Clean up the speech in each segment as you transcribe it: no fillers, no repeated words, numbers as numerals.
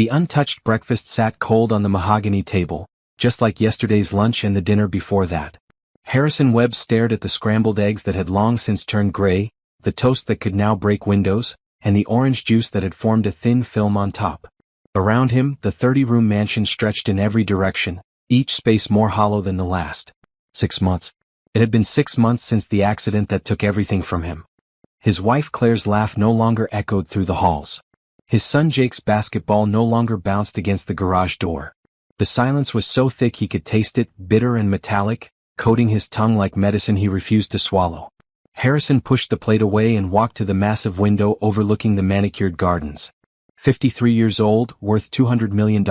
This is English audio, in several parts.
The untouched breakfast sat cold on the mahogany table, just like yesterday's lunch and the dinner before that. Harrison Webb stared at the scrambled eggs that had long since turned gray, the toast that could now break windows, and the orange juice that had formed a thin film on top. Around him, the 30-room mansion stretched in every direction, each space more hollow than the last. 6 months. It had been 6 months since the accident that took everything from him. His wife Claire's laugh no longer echoed through the halls. His son Jake's basketball no longer bounced against the garage door. The silence was so thick he could taste it, bitter and metallic, coating his tongue like medicine he refused to swallow. Harrison pushed the plate away and walked to the massive window overlooking the manicured gardens. 53 years old, worth $200 million,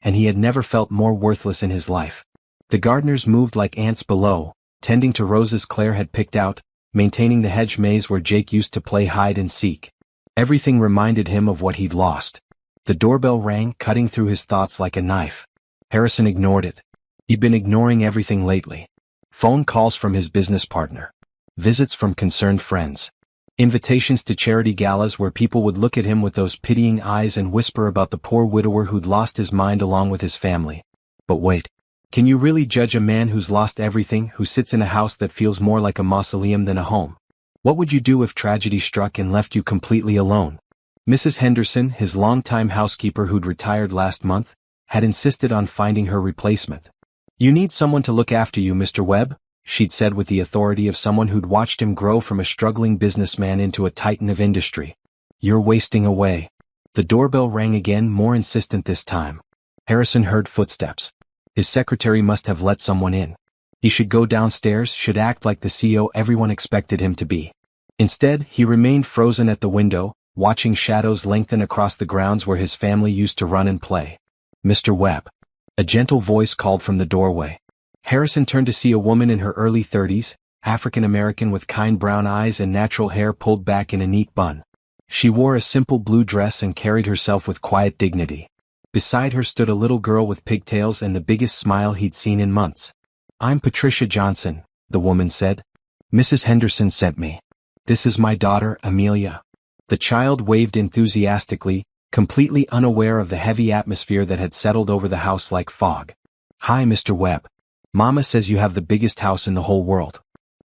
and he had never felt more worthless in his life. The gardeners moved like ants below, tending to roses Claire had picked out, maintaining the hedge maze where Jake used to play hide and seek. Everything reminded him of what he'd lost. The doorbell rang, cutting through his thoughts like a knife. Harrison ignored it. He'd been ignoring everything lately. Phone calls from his business partner. Visits from concerned friends. Invitations to charity galas where people would look at him with those pitying eyes and whisper about the poor widower who'd lost his mind along with his family. But wait. Can you really judge a man who's lost everything, who sits in a house that feels more like a mausoleum than a home? What would you do if tragedy struck and left you completely alone? Mrs. Henderson, his longtime housekeeper who'd retired last month, had insisted on finding her replacement. You need someone to look after you, Mr. Webb, she'd said with the authority of someone who'd watched him grow from a struggling businessman into a titan of industry. You're wasting away. The doorbell rang again, more insistent this time. Harrison heard footsteps. His secretary must have let someone in. He should go downstairs, should act like the CEO everyone expected him to be. Instead, he remained frozen at the window, watching shadows lengthen across the grounds where his family used to run and play. Mr. Webb. A gentle voice called from the doorway. Harrison turned to see a woman in her early 30s, African-American with kind brown eyes and natural hair pulled back in a neat bun. She wore a simple blue dress and carried herself with quiet dignity. Beside her stood a little girl with pigtails and the biggest smile he'd seen in months. I'm Patricia Johnson, the woman said. Mrs. Henderson sent me. This is my daughter, Amelia. The child waved enthusiastically, completely unaware of the heavy atmosphere that had settled over the house like fog. Hi, Mr. Webb. Mama says you have the biggest house in the whole world.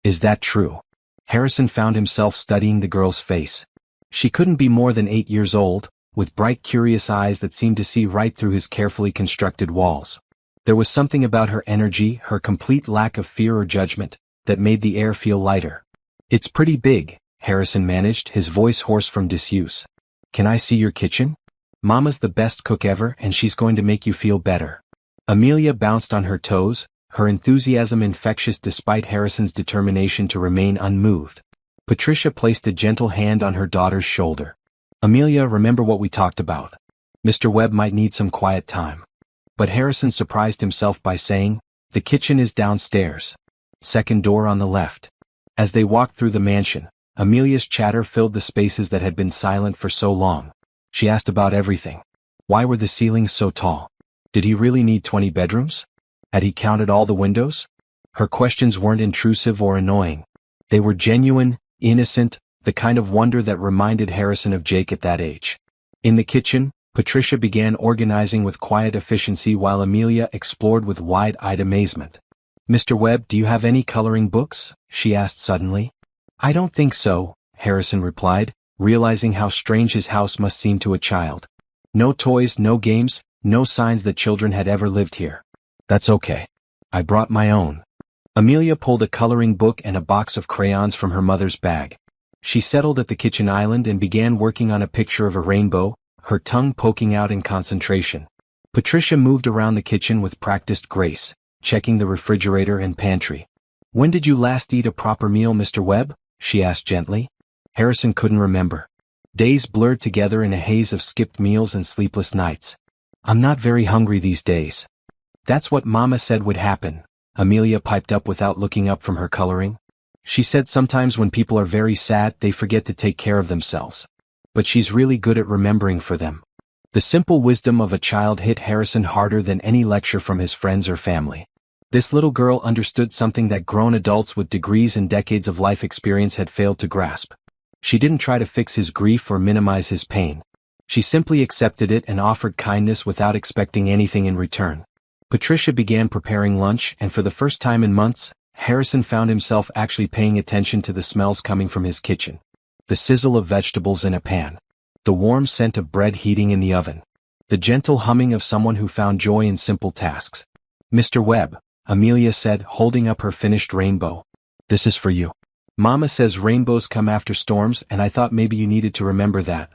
Is that true? Harrison found himself studying the girl's face. She couldn't be more than 8 years old, with bright curious eyes that seemed to see right through his carefully constructed walls. There was something about her energy, her complete lack of fear or judgment, that made the air feel lighter. It's pretty big, Harrison managed, his voice hoarse from disuse. Can I see your kitchen? Mama's the best cook ever and she's going to make you feel better. Amelia bounced on her toes, her enthusiasm infectious despite Harrison's determination to remain unmoved. Patricia placed a gentle hand on her daughter's shoulder. Amelia, remember what we talked about. Mr. Webb might need some quiet time. But Harrison surprised himself by saying, the kitchen is downstairs. Second door on the left. As they walked through the mansion, Amelia's chatter filled the spaces that had been silent for so long. She asked about everything. Why were the ceilings so tall? Did he really need 20 bedrooms? Had he counted all the windows? Her questions weren't intrusive or annoying. They were genuine, innocent, the kind of wonder that reminded Harrison of Jake at that age. In the kitchen, Patricia began organizing with quiet efficiency while Amelia explored with wide-eyed amazement. Mr. Webb, do you have any coloring books? She asked suddenly. I don't think so, Harrison replied, realizing how strange his house must seem to a child. No toys, no games, no signs that children had ever lived here. That's okay. I brought my own. Amelia pulled a coloring book and a box of crayons from her mother's bag. She settled at the kitchen island and began working on a picture of a rainbow, her tongue poking out in concentration. Patricia moved around the kitchen with practiced grace, checking the refrigerator and pantry. When did you last eat a proper meal, Mr. Webb? She asked gently. Harrison couldn't remember. Days blurred together in a haze of skipped meals and sleepless nights. I'm not very hungry these days. That's what Mama said would happen, Amelia piped up without looking up from her coloring. She said sometimes when people are very sad they forget to take care of themselves. But she's really good at remembering for them. The simple wisdom of a child hit Harrison harder than any lecture from his friends or family. This little girl understood something that grown adults with degrees and decades of life experience had failed to grasp. She didn't try to fix his grief or minimize his pain. She simply accepted it and offered kindness without expecting anything in return. Patricia began preparing lunch, and for the first time in months, Harrison found himself actually paying attention to the smells coming from his kitchen. The sizzle of vegetables in a pan. The warm scent of bread heating in the oven. The gentle humming of someone who found joy in simple tasks. "Mr. Webb," Amelia said, holding up her finished rainbow. "This is for you. Mama says rainbows come after storms, and I thought maybe you needed to remember that."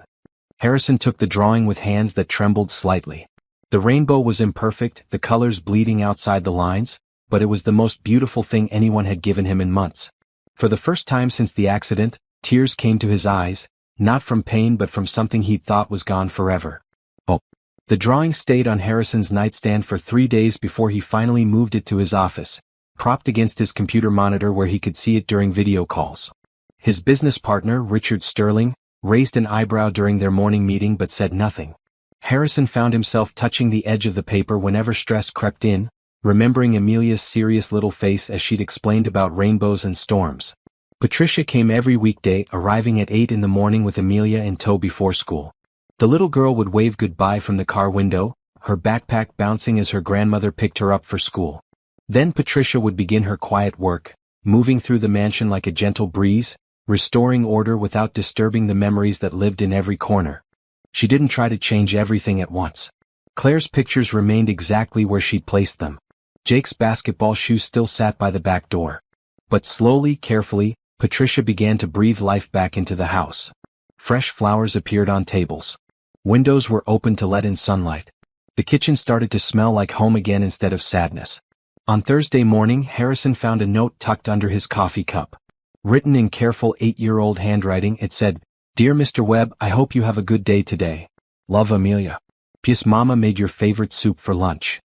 Harrison took the drawing with hands that trembled slightly. The rainbow was imperfect, the colors bleeding outside the lines, but it was the most beautiful thing anyone had given him in months. For the first time since the accident, tears came to his eyes, not from pain but from something he'd thought was gone forever. Oh. The drawing stayed on Harrison's nightstand for 3 days before he finally moved it to his office, propped against his computer monitor where he could see it during video calls. His business partner, Richard Sterling, raised an eyebrow during their morning meeting but said nothing. Harrison found himself touching the edge of the paper whenever stress crept in, remembering Amelia's serious little face as she'd explained about rainbows and storms. Patricia came every weekday, arriving at 8 in the morning with Amelia in tow before school. The little girl would wave goodbye from the car window, her backpack bouncing as her grandmother picked her up for school. Then Patricia would begin her quiet work, moving through the mansion like a gentle breeze, restoring order without disturbing the memories that lived in every corner. She didn't try to change everything at once. Claire's pictures remained exactly where she'd placed them. Jake's basketball shoes still sat by the back door. But slowly, carefully, Patricia began to breathe life back into the house. Fresh flowers appeared on tables. Windows were opened to let in sunlight. The kitchen started to smell like home again instead of sadness. On Thursday morning, Harrison found a note tucked under his coffee cup. Written in careful 8-year-old handwriting, it said, "Dear Mr. Webb, I hope you have a good day today. Love, Amelia. P.S. Mama made your favorite soup for lunch."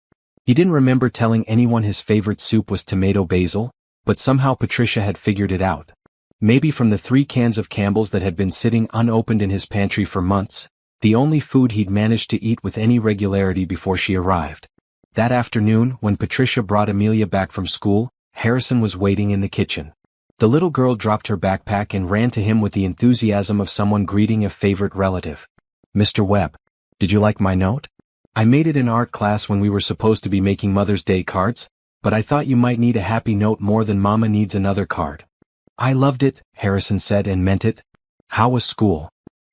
He didn't remember telling anyone his favorite soup was tomato basil, but somehow Patricia had figured it out. Maybe from the 3 cans of Campbell's that had been sitting unopened in his pantry for months, the only food he'd managed to eat with any regularity before she arrived. That afternoon, when Patricia brought Amelia back from school, Harrison was waiting in the kitchen. The little girl dropped her backpack and ran to him with the enthusiasm of someone greeting a favorite relative. "Mr. Webb, did you like my note? I made it in art class when we were supposed to be making Mother's Day cards, but I thought you might need a happy note more than Mama needs another card." "I loved it," Harrison said, and meant it. "How was school?"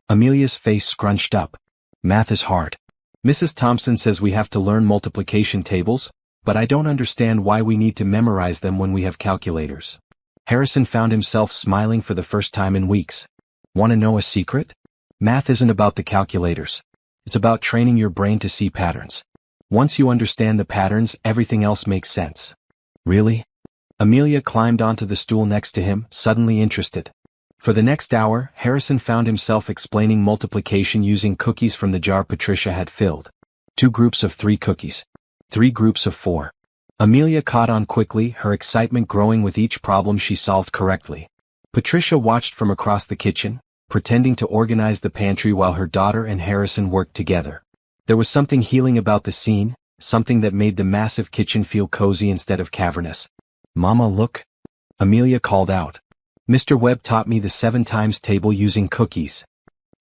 Amelia's face scrunched up. "Math is hard. Mrs. Thompson says we have to learn multiplication tables, but I don't understand why we need to memorize them when we have calculators." Harrison found himself smiling for the first time in weeks. "Want to know a secret? Math isn't about the calculators. It's about training your brain to see patterns. Once you understand the patterns, everything else makes sense." "Really?" Amelia climbed onto the stool next to him, suddenly interested. For the next hour, Harrison found himself explaining multiplication using cookies from the jar Patricia had filled. 2 groups of 3 cookies. 3 groups of 4. Amelia caught on quickly, her excitement growing with each problem she solved correctly. Patricia watched from across the kitchen, pretending to organize the pantry while her daughter and Harrison worked together. There was something healing about the scene, something that made the massive kitchen feel cozy instead of cavernous. "Mama, look," Amelia called out. "Mr. Webb taught me the 7 times table using cookies."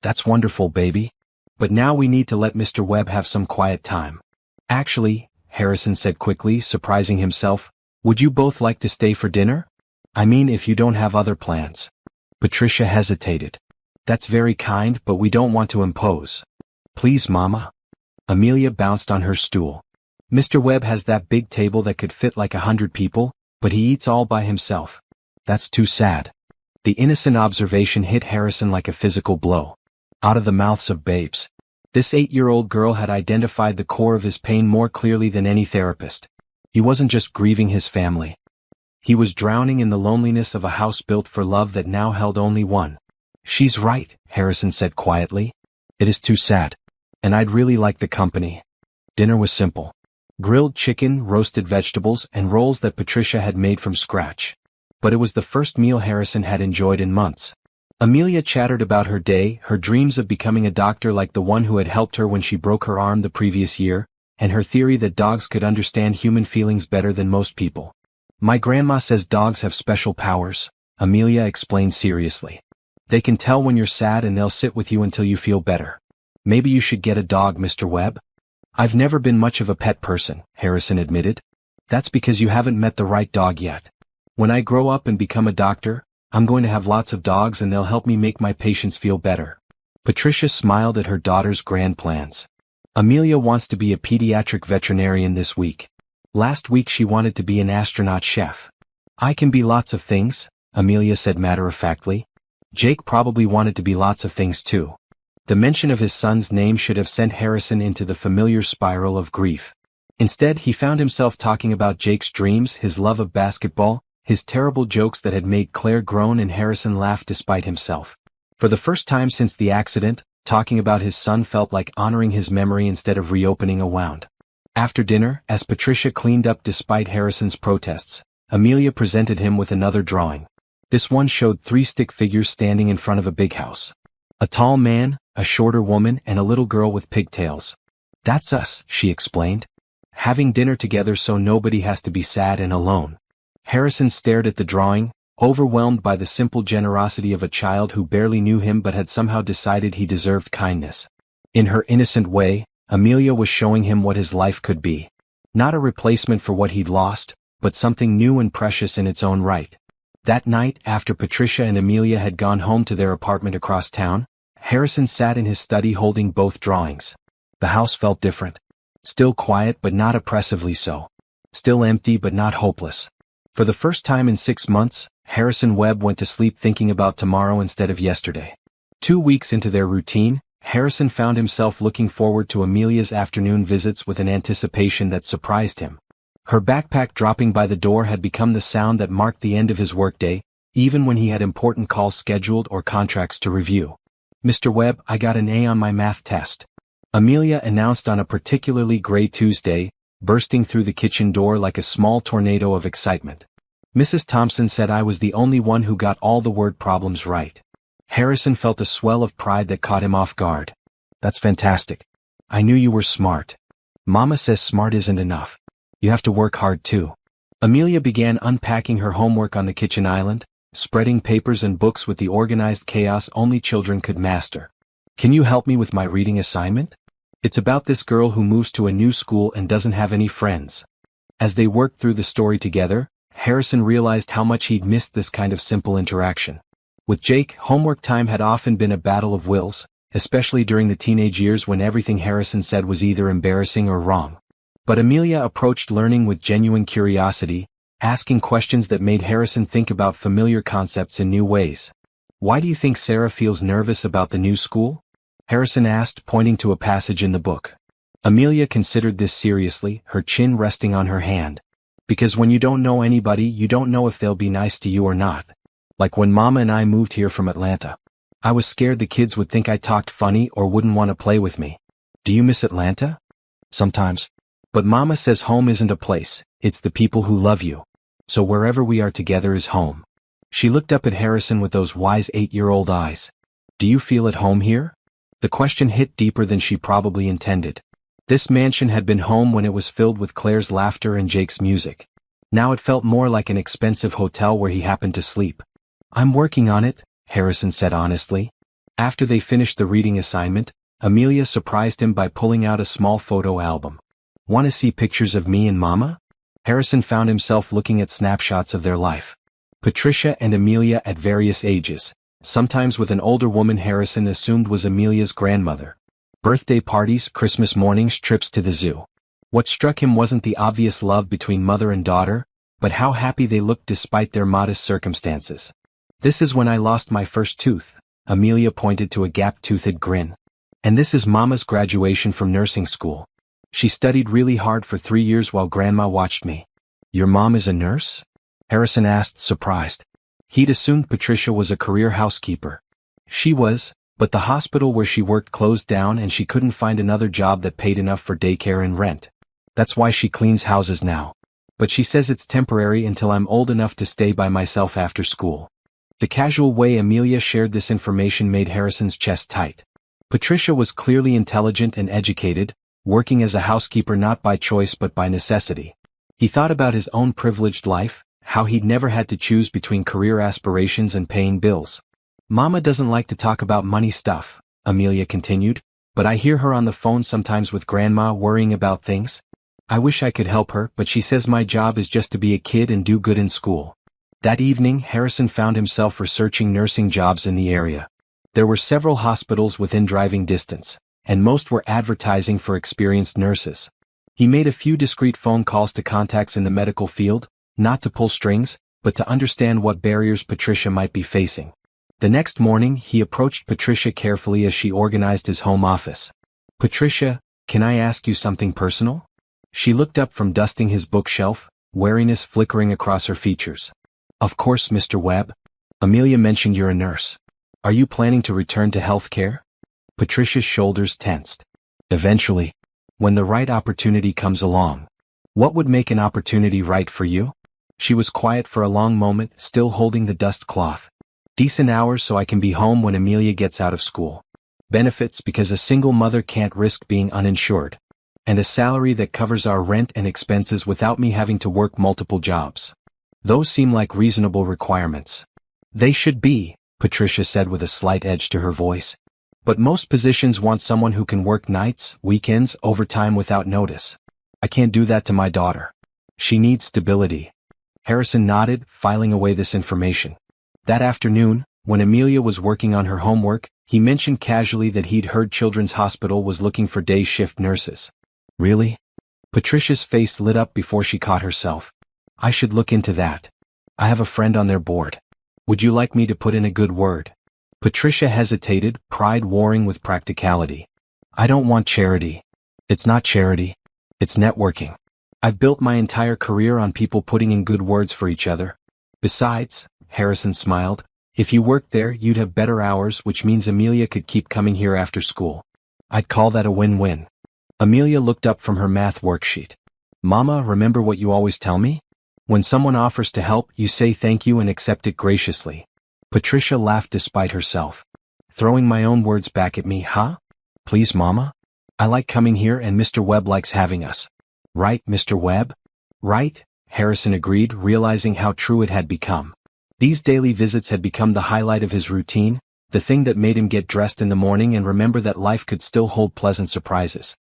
"That's wonderful, baby. But now we need to let Mr. Webb have some quiet time." "Actually," Harrison said quickly, surprising himself, "would you both like to stay for dinner? I mean, if you don't have other plans." Patricia hesitated. "That's very kind, but we don't want to impose." "Please, Mama." Amelia bounced on her stool. "Mr. Webb has that big table that could fit like 100 people, but he eats all by himself. That's too sad." The innocent observation hit Harrison like a physical blow. Out of the mouths of babes. This 8-year-old girl had identified the core of his pain more clearly than any therapist. He wasn't just grieving his family. He was drowning in the loneliness of a house built for love that now held only one. "She's right," Harrison said quietly. "It is too sad. And I'd really like the company." Dinner was simple. Grilled chicken, roasted vegetables, and rolls that Patricia had made from scratch. But it was the first meal Harrison had enjoyed in months. Amelia chattered about her day, her dreams of becoming a doctor like the one who had helped her when she broke her arm the previous year, and her theory that dogs could understand human feelings better than most people. "My grandma says dogs have special powers," Amelia explained seriously. "They can tell when you're sad and they'll sit with you until you feel better." Maybe you should get a dog, Mr. Webb. I've never been much of a pet person, Harrison admitted. That's because you haven't met the right dog yet. When I grow up and become a doctor, I'm going to have lots of dogs and they'll help me make my patients feel better. Patricia smiled at her daughter's grand plans. Amelia wants to be a pediatric veterinarian this week. Last week she wanted to be an astronaut chef. I can be lots of things, Amelia said matter-of-factly. Jake probably wanted to be lots of things too. The mention of his son's name should have sent Harrison into the familiar spiral of grief. Instead, he found himself talking about Jake's dreams, his love of basketball, his terrible jokes that had made Claire groan, and Harrison laughed despite himself. For the first time since the accident, talking about his son felt like honoring his memory instead of reopening a wound. After dinner, as Patricia cleaned up despite Harrison's protests, Amelia presented him with another drawing. This one showed 3 stick figures standing in front of a big house. A tall man, a shorter woman, and a little girl with pigtails. That's us, she explained. Having dinner together so nobody has to be sad and alone. Harrison stared at the drawing, overwhelmed by the simple generosity of a child who barely knew him but had somehow decided he deserved kindness. In her innocent way, Amelia was showing him what his life could be. Not a replacement for what he'd lost, but something new and precious in its own right. That night, after Patricia and Amelia had gone home to their apartment across town, Harrison sat in his study holding both drawings. The house felt different. Still quiet but not oppressively so. Still empty but not hopeless. For the first time in 6 months, Harrison Webb went to sleep thinking about tomorrow instead of yesterday. 2 weeks into their routine, Harrison found himself looking forward to Amelia's afternoon visits with an anticipation that surprised him. Her backpack dropping by the door had become the sound that marked the end of his workday, even when he had important calls scheduled or contracts to review. Mr. Webb, I got an A on my math test. Amelia announced on a particularly gray Tuesday, bursting through the kitchen door like a small tornado of excitement. Mrs. Thompson said I was the only one who got all the word problems right. Harrison felt a swell of pride that caught him off guard. That's fantastic. I knew you were smart. Mama says smart isn't enough. You have to work hard too. Amelia began unpacking her homework on the kitchen island, spreading papers and books with the organized chaos only children could master. Can you help me with my reading assignment? It's about this girl who moves to a new school and doesn't have any friends. As they worked through the story together, Harrison realized how much he'd missed this kind of simple interaction. With Jake, homework time had often been a battle of wills, especially during the teenage years when everything Harrison said was either embarrassing or wrong. But Amelia approached learning with genuine curiosity, asking questions that made Harrison think about familiar concepts in new ways. Why do you think Sarah feels nervous about the new school? Harrison asked, pointing to a passage in the book. Amelia considered this seriously, her chin resting on her hand. Because when you don't know anybody, you don't know if they'll be nice to you or not. Like when Mama and I moved here from Atlanta. I was scared the kids would think I talked funny or wouldn't want to play with me. Do you miss Atlanta? Sometimes. But Mama says home isn't a place, it's the people who love you. So wherever we are together is home. She looked up at Harrison with those wise 8-year-old eyes. Do you feel at home here? The question hit deeper than she probably intended. This mansion had been home when it was filled with Claire's laughter and Jake's music. Now it felt more like an expensive hotel where he happened to sleep. I'm working on it, Harrison said honestly. After they finished the reading assignment, Amelia surprised him by pulling out a small photo album. Want to see pictures of me and Mama? Harrison found himself looking at snapshots of their life. Patricia and Amelia at various ages, sometimes with an older woman Harrison assumed was Amelia's grandmother. Birthday parties, Christmas mornings, trips to the zoo. What struck him wasn't the obvious love between mother and daughter, but how happy they looked despite their modest circumstances. This is when I lost my first tooth, Amelia pointed to a gap-toothed grin. And this is Mama's graduation from nursing school. She studied really hard for 3 years while Grandma watched me. Your mom is a nurse? Harrison asked, surprised. He'd assumed Patricia was a career housekeeper. She was, but the hospital where she worked closed down and she couldn't find another job that paid enough for daycare and rent. That's why she cleans houses now. But she says it's temporary until I'm old enough to stay by myself after school. The casual way Amelia shared this information made Harrison's chest tight. Patricia was clearly intelligent and educated, working as a housekeeper not by choice but by necessity. He thought about his own privileged life, how he'd never had to choose between career aspirations and paying bills. Mama doesn't like to talk about money stuff, Amelia continued, but I hear her on the phone sometimes with Grandma worrying about things. I wish I could help her, but she says my job is just to be a kid and do good in school. That evening, Harrison found himself researching nursing jobs in the area. There were several hospitals within driving distance, and most were advertising for experienced nurses. He made a few discreet phone calls to contacts in the medical field, not to pull strings, but to understand what barriers Patricia might be facing. The next morning, he approached Patricia carefully as she organized his home office. "Patricia, can I ask you something personal?" She looked up from dusting his bookshelf, wariness flickering across her features. "Of course, Mr. Webb. Amelia mentioned you're a nurse. Are you planning to return to healthcare?" Patricia's shoulders tensed. "Eventually. When the right opportunity comes along." "What would make an opportunity right for you?" She was quiet for a long moment, still holding the dust cloth. "Decent hours so I can be home when Amelia gets out of school. Benefits because a single mother can't risk being uninsured. And a salary that covers our rent and expenses without me having to work multiple jobs. Those seem like reasonable requirements." "They should be," Patricia said with a slight edge to her voice. "But most positions want someone who can work nights, weekends, overtime without notice. I can't do that to my daughter. She needs stability." Harrison nodded, filing away this information. That afternoon, when Amelia was working on her homework, he mentioned casually that he'd heard Children's Hospital was looking for day shift nurses. "Really?" Patricia's face lit up before she caught herself. "I should look into that. I have a friend on their board. Would you like me to put in a good word?" Patricia hesitated, pride warring with practicality. "I don't want charity." "It's not charity. It's networking. I've built my entire career on people putting in good words for each other. Besides," Harrison smiled, "if you worked there you'd have better hours, which means Amelia could keep coming here after school. I'd call that a win-win." Amelia looked up from her math worksheet. "Mama, remember what you always tell me? When someone offers to help, you say thank you and accept it graciously." Patricia laughed despite herself. "Throwing my own words back at me, huh? Please, Mama. I like coming here and Mr. Webb likes having us. Right, Mr. Webb?" "Right," Harrison agreed, realizing how true it had become. These daily visits had become the highlight of his routine, the thing that made him get dressed in the morning and remember that life could still hold pleasant surprises.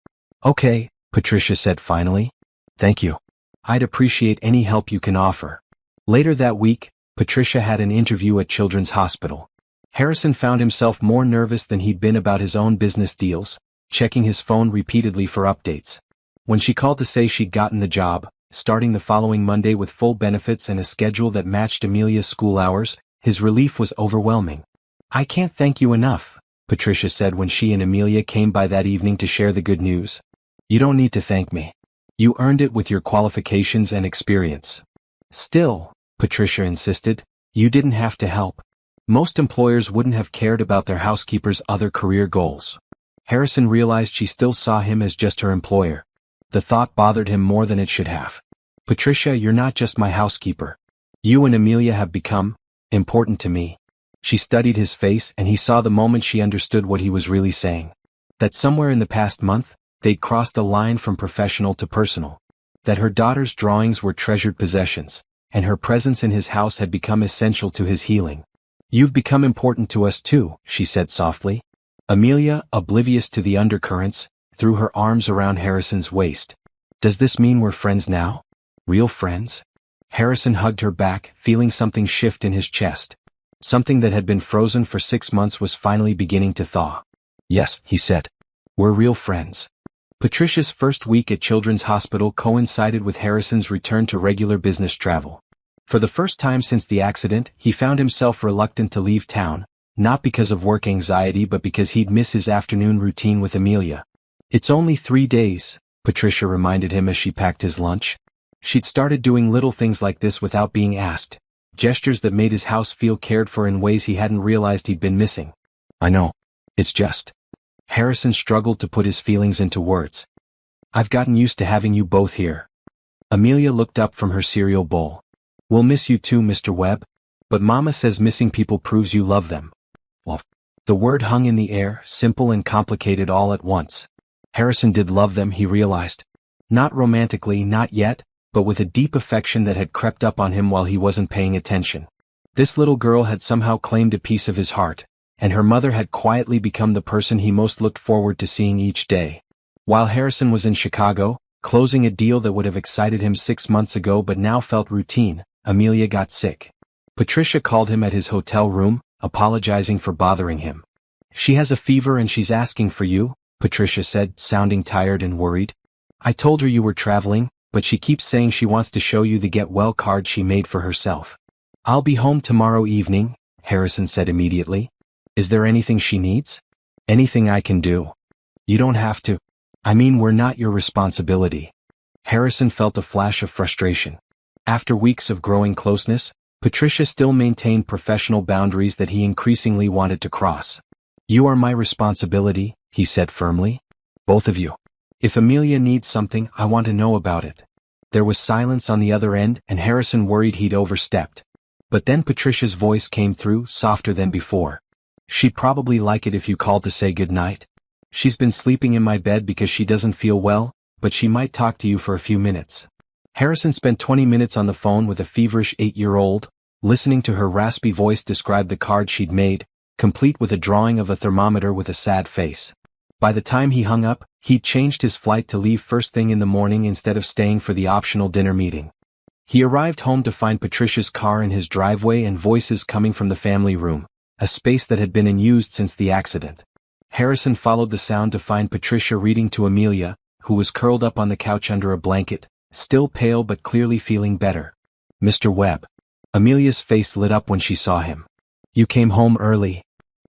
"Okay," Patricia said finally. "Thank you. I'd appreciate any help you can offer." Later that week, Patricia had an interview at Children's Hospital. Harrison found himself more nervous than he'd been about his own business deals, checking his phone repeatedly for updates. When she called to say she'd gotten the job, starting the following Monday with full benefits and a schedule that matched Amelia's school hours, his relief was overwhelming. "I can't thank you enough," Patricia said when she and Amelia came by that evening to share the good news. "You don't need to thank me. You earned it with your qualifications and experience." "Still," Patricia insisted, "you didn't have to help. Most employers wouldn't have cared about their housekeeper's other career goals." Harrison realized she still saw him as just her employer. The thought bothered him more than it should have. "Patricia, you're not just my housekeeper. You and Amelia have become important to me." She studied his face and he saw the moment she understood what he was really saying. That somewhere in the past month, they'd crossed a line from professional to personal. That her daughter's drawings were treasured possessions, and her presence in his house had become essential to his healing. "You've become important to us too," she said softly. Amelia, oblivious to the undercurrents, threw her arms around Harrison's waist. "Does this mean we're friends now? Real friends?" Harrison hugged her back, feeling something shift in his chest. Something that had been frozen for 6 months was finally beginning to thaw. "Yes," he said. "We're real friends." Patricia's first week at Children's Hospital coincided with Harrison's return to regular business travel. For the first time since the accident, he found himself reluctant to leave town, not because of work anxiety but because he'd miss his afternoon routine with Amelia. "It's only 3 days, Patricia reminded him as she packed his lunch. She'd started doing little things like this without being asked, gestures that made his house feel cared for in ways he hadn't realized he'd been missing. "I know. It's just..." Harrison struggled to put his feelings into words. "I've gotten used to having you both here." Amelia looked up from her cereal bowl. "We'll miss you too, Mr. Webb. But Mama says missing people proves you love them." Well, the word hung in the air, simple and complicated all at once. Harrison did love them, he realized. Not romantically, not yet, but with a deep affection that had crept up on him while he wasn't paying attention. This little girl had somehow claimed a piece of his heart, and her mother had quietly become the person he most looked forward to seeing each day. While Harrison was in Chicago, closing a deal that would have excited him 6 months ago but now felt routine, Amelia got sick. Patricia called him at his hotel room, apologizing for bothering him. "She has a fever and she's asking for you," Patricia said, sounding tired and worried. "I told her you were traveling, but she keeps saying she wants to show you the get well card she made for herself." "I'll be home tomorrow evening," Harrison said immediately. "Is there anything she needs?" "Anything I can do." "You don't have to. I mean, we're not your responsibility." Harrison felt a flash of frustration. After weeks of growing closeness, Patricia still maintained professional boundaries that he increasingly wanted to cross. "You are my responsibility," he said firmly. "Both of you. If Amelia needs something, I want to know about it." There was silence on the other end, and Harrison worried he'd overstepped. But then Patricia's voice came through, softer than before. "She'd probably like it if you called to say goodnight. She's been sleeping in my bed because she doesn't feel well, but she might talk to you for a few minutes." Harrison spent 20 minutes on the phone with a feverish 8-year-old, listening to her raspy voice describe the card she'd made, complete with a drawing of a thermometer with a sad face. By the time he hung up, he'd changed his flight to leave first thing in the morning instead of staying for the optional dinner meeting. He arrived home to find Patricia's car in his driveway and voices coming from the family room, a space that had been unused since the accident. Harrison followed the sound to find Patricia reading to Amelia, who was curled up on the couch under a blanket, still pale but clearly feeling better. "Mr. Webb." Amelia's face lit up when she saw him. "You came home early."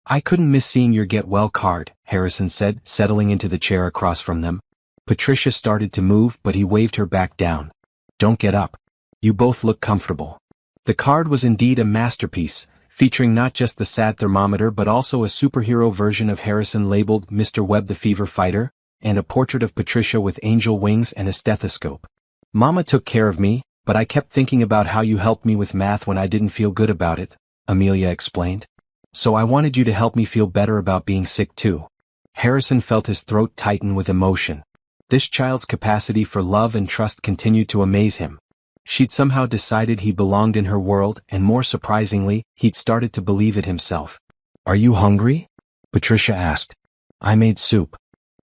"I couldn't miss seeing your get well card," Harrison said, settling into the chair across from them. Patricia started to move, but he waved her back down. "Don't get up. You both look comfortable." The card was indeed a masterpiece, featuring not just the sad thermometer but also a superhero version of Harrison labeled Mr. Webb the Fever Fighter, and a portrait of Patricia with angel wings and a stethoscope. "Mama took care of me, but I kept thinking about how you helped me with math when I didn't feel good about it," Amelia explained. "So I wanted you to help me feel better about being sick too." Harrison felt his throat tighten with emotion. This child's capacity for love and trust continued to amaze him. She'd somehow decided he belonged in her world, and more surprisingly, he'd started to believe it himself. "Are you hungry?" Patricia asked. "I made soup."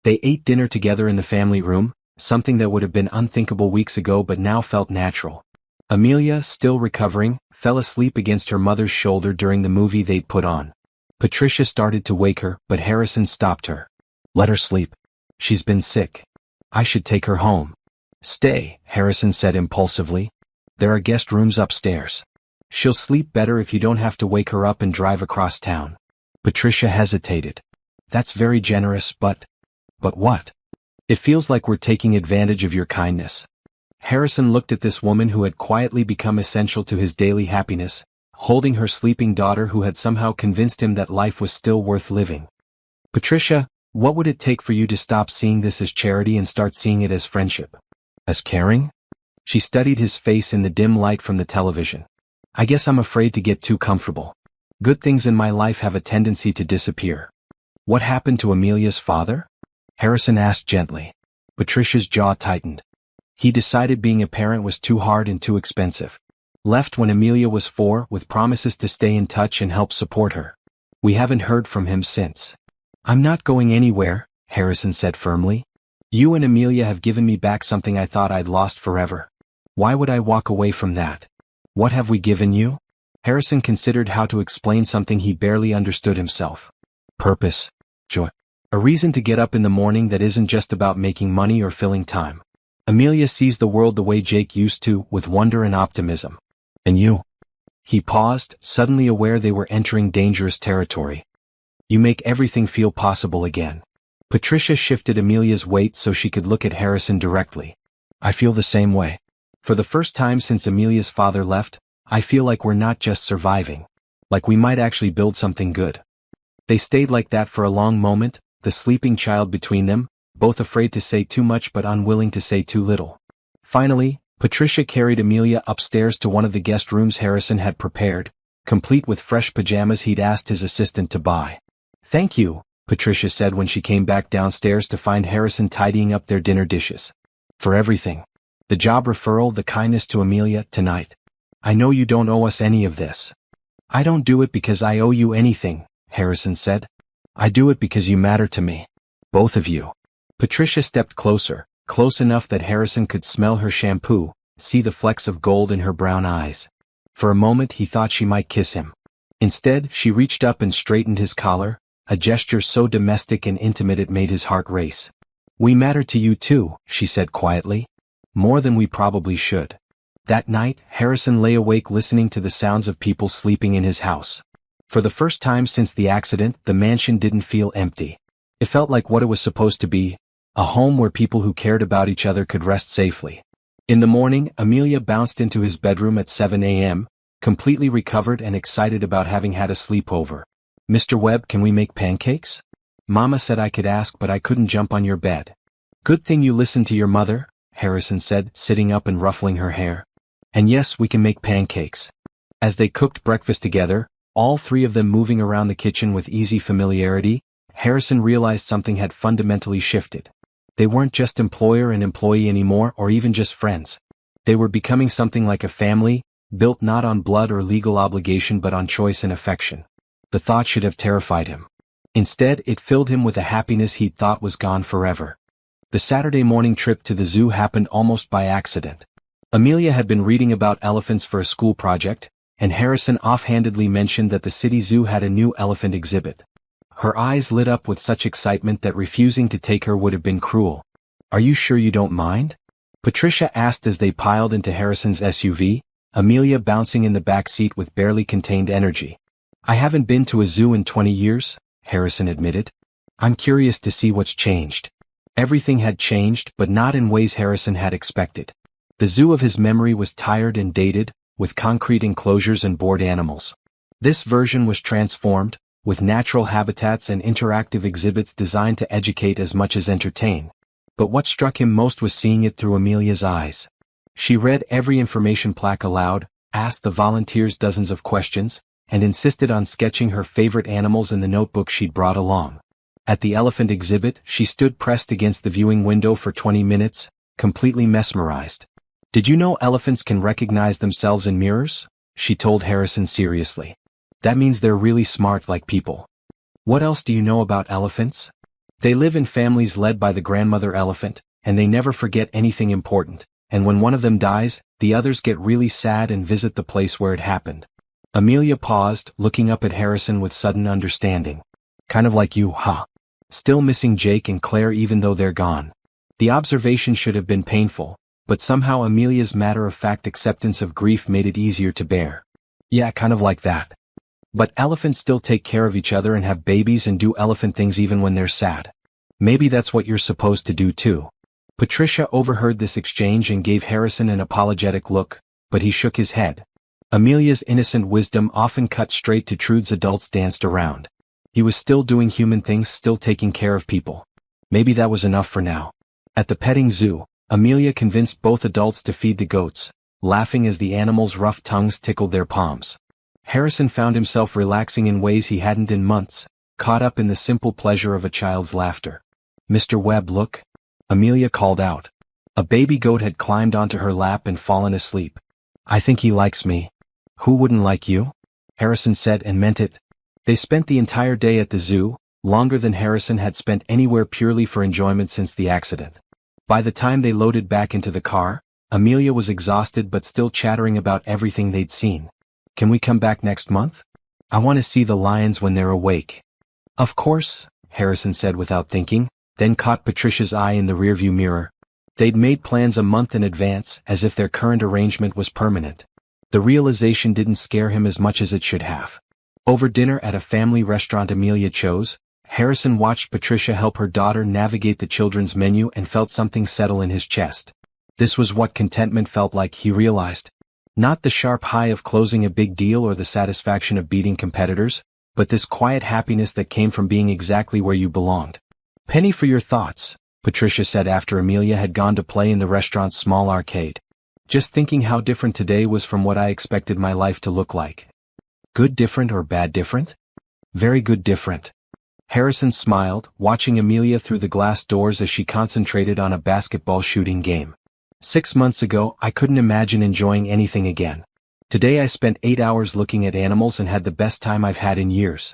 They ate dinner together in the family room, something that would have been unthinkable weeks ago but now felt natural. Amelia, still recovering, fell asleep against her mother's shoulder during the movie they'd put on. Patricia started to wake her, but Harrison stopped her. "Let her sleep. She's been sick. I should take her home." "Stay," Harrison said impulsively. "There are guest rooms upstairs. She'll sleep better if you don't have to wake her up and drive across town." Patricia hesitated. "That's very generous, but what? It feels like we're taking advantage of your kindness." Harrison looked at this woman who had quietly become essential to his daily happiness, holding her sleeping daughter who had somehow convinced him that life was still worth living. "Patricia, what would it take for you to stop seeing this as charity and start seeing it as friendship? As caring?" She studied his face in the dim light from the television. "I guess I'm afraid to get too comfortable. Good things in my life have a tendency to disappear." "What happened to Amelia's father?" Harrison asked gently. Patricia's jaw tightened. He decided being a parent was too hard and too expensive. Left when Amelia was 4, with promises to stay in touch and help support her. "We haven't heard from him since." "I'm not going anywhere," Harrison said firmly. "You and Amelia have given me back something I thought I'd lost forever. Why would I walk away from that?" "What have we given you?" Harrison considered how to explain something he barely understood himself. "Purpose. Joy. A reason to get up in the morning that isn't just about making money or filling time. Amelia sees the world the way Jake used to, with wonder and optimism. And you?" He paused, suddenly aware they were entering dangerous territory. "You make everything feel possible again." Patricia shifted Amelia's weight so she could look at Harrison directly. "I feel the same way. For the first time since Amelia's father left, I feel like we're not just surviving. Like we might actually build something good." They stayed like that for a long moment, the sleeping child between them, both afraid to say too much but unwilling to say too little. Finally, Patricia carried Amelia upstairs to one of the guest rooms Harrison had prepared, complete with fresh pajamas he'd asked his assistant to buy. "Thank you," Patricia said when she came back downstairs to find Harrison tidying up their dinner dishes. "For everything. The job referral, the kindness to Amelia, tonight. I know you don't owe us any of this." "I don't do it because I owe you anything," Harrison said. I do it because you matter to me. Both of you. Patricia stepped closer, close enough that Harrison could smell her shampoo, see the flecks of gold in her brown eyes. For a moment he thought she might kiss him. Instead, she reached up and straightened his collar, a gesture so domestic and intimate it made his heart race. We matter to you too, she said quietly. More than we probably should. That night, Harrison lay awake listening to the sounds of people sleeping in his house. For the first time since the accident, the mansion didn't feel empty. It felt like what it was supposed to be, a home where people who cared about each other could rest safely. In the morning, Amelia bounced into his bedroom at 7 a.m., completely recovered and excited about having had a sleepover. Mr. Webb, can we make pancakes? Mama said I could ask, but I couldn't jump on your bed. Good thing you listened to your mother, Harrison said, sitting up and ruffling her hair. And yes, we can make pancakes. As they cooked breakfast together, all three of them moving around the kitchen with easy familiarity, Harrison realized something had fundamentally shifted. They weren't just employer and employee anymore, or even just friends. They were becoming something like a family, built not on blood or legal obligation but on choice and affection. The thought should have terrified him. Instead, it filled him with a happiness he'd thought was gone forever. The Saturday morning trip to the zoo happened almost by accident. Amelia had been reading about elephants for a school project, and Harrison offhandedly mentioned that the city zoo had a new elephant exhibit. Her eyes lit up with such excitement that refusing to take her would have been cruel. Are you sure you don't mind? Patricia asked as they piled into Harrison's SUV, Amelia bouncing in the back seat with barely contained energy. I haven't been to a zoo in 20 years, Harrison admitted. I'm curious to see what's changed. Everything had changed, but not in ways Harrison had expected. The zoo of his memory was tired and dated, with concrete enclosures and bored animals. This version was transformed, with natural habitats and interactive exhibits designed to educate as much as entertain. But what struck him most was seeing it through Amelia's eyes. She read every information plaque aloud, asked the volunteers dozens of questions, and insisted on sketching her favorite animals in the notebook she'd brought along. At the elephant exhibit, she stood pressed against the viewing window for 20 minutes, completely mesmerized. Did you know elephants can recognize themselves in mirrors? She told Harrison seriously. That means they're really smart like people. What else do you know about elephants? They live in families led by the grandmother elephant, and they never forget anything important, and when one of them dies, the others get really sad and visit the place where it happened. Amelia paused, looking up at Harrison with sudden understanding. Kind of like you, huh? Still missing Jake and Claire even though they're gone. The observation should have been painful, but somehow Amelia's matter-of-fact acceptance of grief made it easier to bear. Yeah, kind of like that. But elephants still take care of each other and have babies and do elephant things even when they're sad. Maybe that's what you're supposed to do too. Patricia overheard this exchange and gave Harrison an apologetic look, but he shook his head. Amelia's innocent wisdom often cut straight to truths adults danced around. He was still doing human things, still taking care of people. Maybe that was enough for now. At the petting zoo, Amelia convinced both adults to feed the goats, laughing as the animals' rough tongues tickled their palms. Harrison found himself relaxing in ways he hadn't in months, caught up in the simple pleasure of a child's laughter. Mr. Webb, look. Amelia called out. A baby goat had climbed onto her lap and fallen asleep. I think he likes me. Who wouldn't like you? Harrison said and meant it. They spent the entire day at the zoo, longer than Harrison had spent anywhere purely for enjoyment since the accident. By the time they loaded back into the car, Amelia was exhausted but still chattering about everything they'd seen. Can we come back next month? I want to see the lions when they're awake. Of course, Harrison said without thinking, then caught Patricia's eye in the rearview mirror. They'd made plans a month in advance, as if their current arrangement was permanent. The realization didn't scare him as much as it should have. Over dinner at a family restaurant Amelia chose, Harrison watched Patricia help her daughter navigate the children's menu and felt something settle in his chest. This was what contentment felt like, he realized. Not the sharp high of closing a big deal or the satisfaction of beating competitors, but this quiet happiness that came from being exactly where you belonged. Penny for your thoughts, Patricia said after Amelia had gone to play in the restaurant's small arcade. Just thinking how different today was from what I expected my life to look like. Good different or bad different? Very good different. Harrison smiled, watching Amelia through the glass doors as she concentrated on a basketball shooting game. 6 months ago, I couldn't imagine enjoying anything again. Today I spent 8 hours looking at animals and had the best time I've had in years.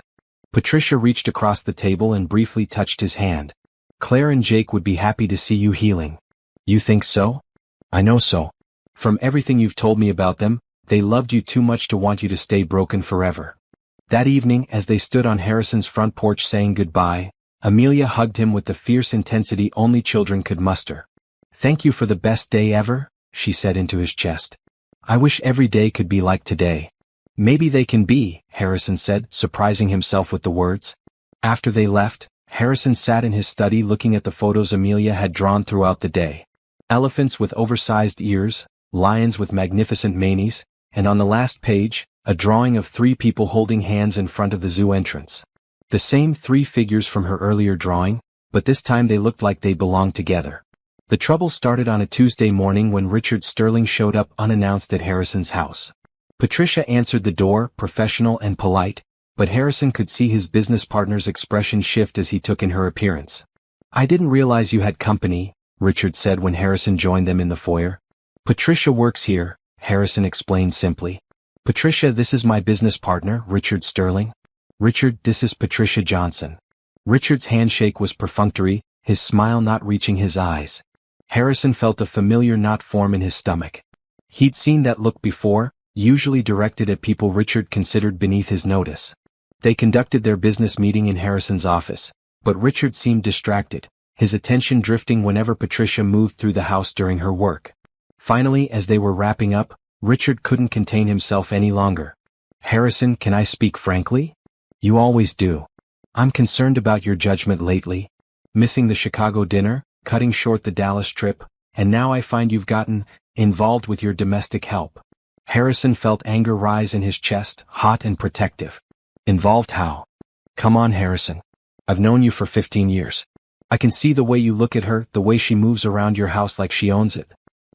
Patricia reached across the table and briefly touched his hand. Claire and Jake would be happy to see you healing. You think so? I know so. From everything you've told me about them, they loved you too much to want you to stay broken forever. That evening, as they stood on Harrison's front porch saying goodbye, Amelia hugged him with the fierce intensity only children could muster. Thank you for the best day ever, she said into his chest. I wish every day could be like today. Maybe they can be, Harrison said, surprising himself with the words. After they left, Harrison sat in his study looking at the photos Amelia had drawn throughout the day. Elephants with oversized ears, lions with magnificent manes, and on the last page, a drawing of 3 people holding hands in front of the zoo entrance. The same 3 figures from her earlier drawing, but this time they looked like they belonged together. The trouble started on a Tuesday morning when Richard Sterling showed up unannounced at Harrison's house. Patricia answered the door, professional and polite, but Harrison could see his business partner's expression shift as he took in her appearance. I didn't realize you had company, Richard said when Harrison joined them in the foyer. Patricia works here, Harrison explained simply. Patricia, this is my business partner, Richard Sterling. Richard, this is Patricia Johnson. Richard's handshake was perfunctory, his smile not reaching his eyes. Harrison felt a familiar knot form in his stomach. He'd seen that look before, usually directed at people Richard considered beneath his notice. They conducted their business meeting in Harrison's office, but Richard seemed distracted, his attention drifting whenever Patricia moved through the house during her work. Finally, as they were wrapping up, Richard couldn't contain himself any longer. Harrison, can I speak frankly? You always do. I'm concerned about your judgment lately. Missing the Chicago dinner, cutting short the Dallas trip, and now I find you've gotten involved with your domestic help. Harrison felt anger rise in his chest, hot and protective. Involved how? Come on, Harrison. I've known you for 15 years. I can see the way you look at her, the way she moves around your house like she owns it.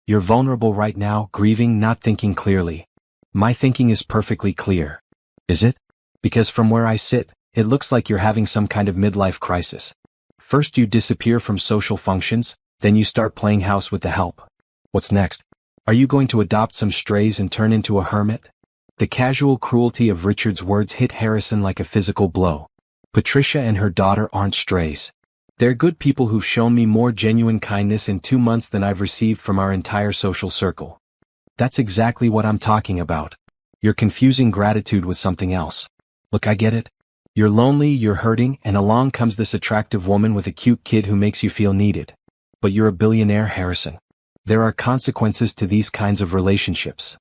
You're vulnerable right now, grieving, not thinking clearly. My thinking is perfectly clear. Is it? Because from where I sit, it looks like you're having some kind of midlife crisis. First you disappear from social functions, then you start playing house with the help. What's next? Are you going to adopt some strays and turn into a hermit? The casual cruelty of Richard's words hit Harrison like a physical blow. Patricia and her daughter aren't strays. They're good people who've shown me more genuine kindness in 2 months than I've received from our entire social circle. That's exactly what I'm talking about. You're confusing gratitude with something else. Look, I get it. You're lonely, you're hurting, and along comes this attractive woman with a cute kid who makes you feel needed. But you're a billionaire, Harrison. There are consequences to these kinds of relationships.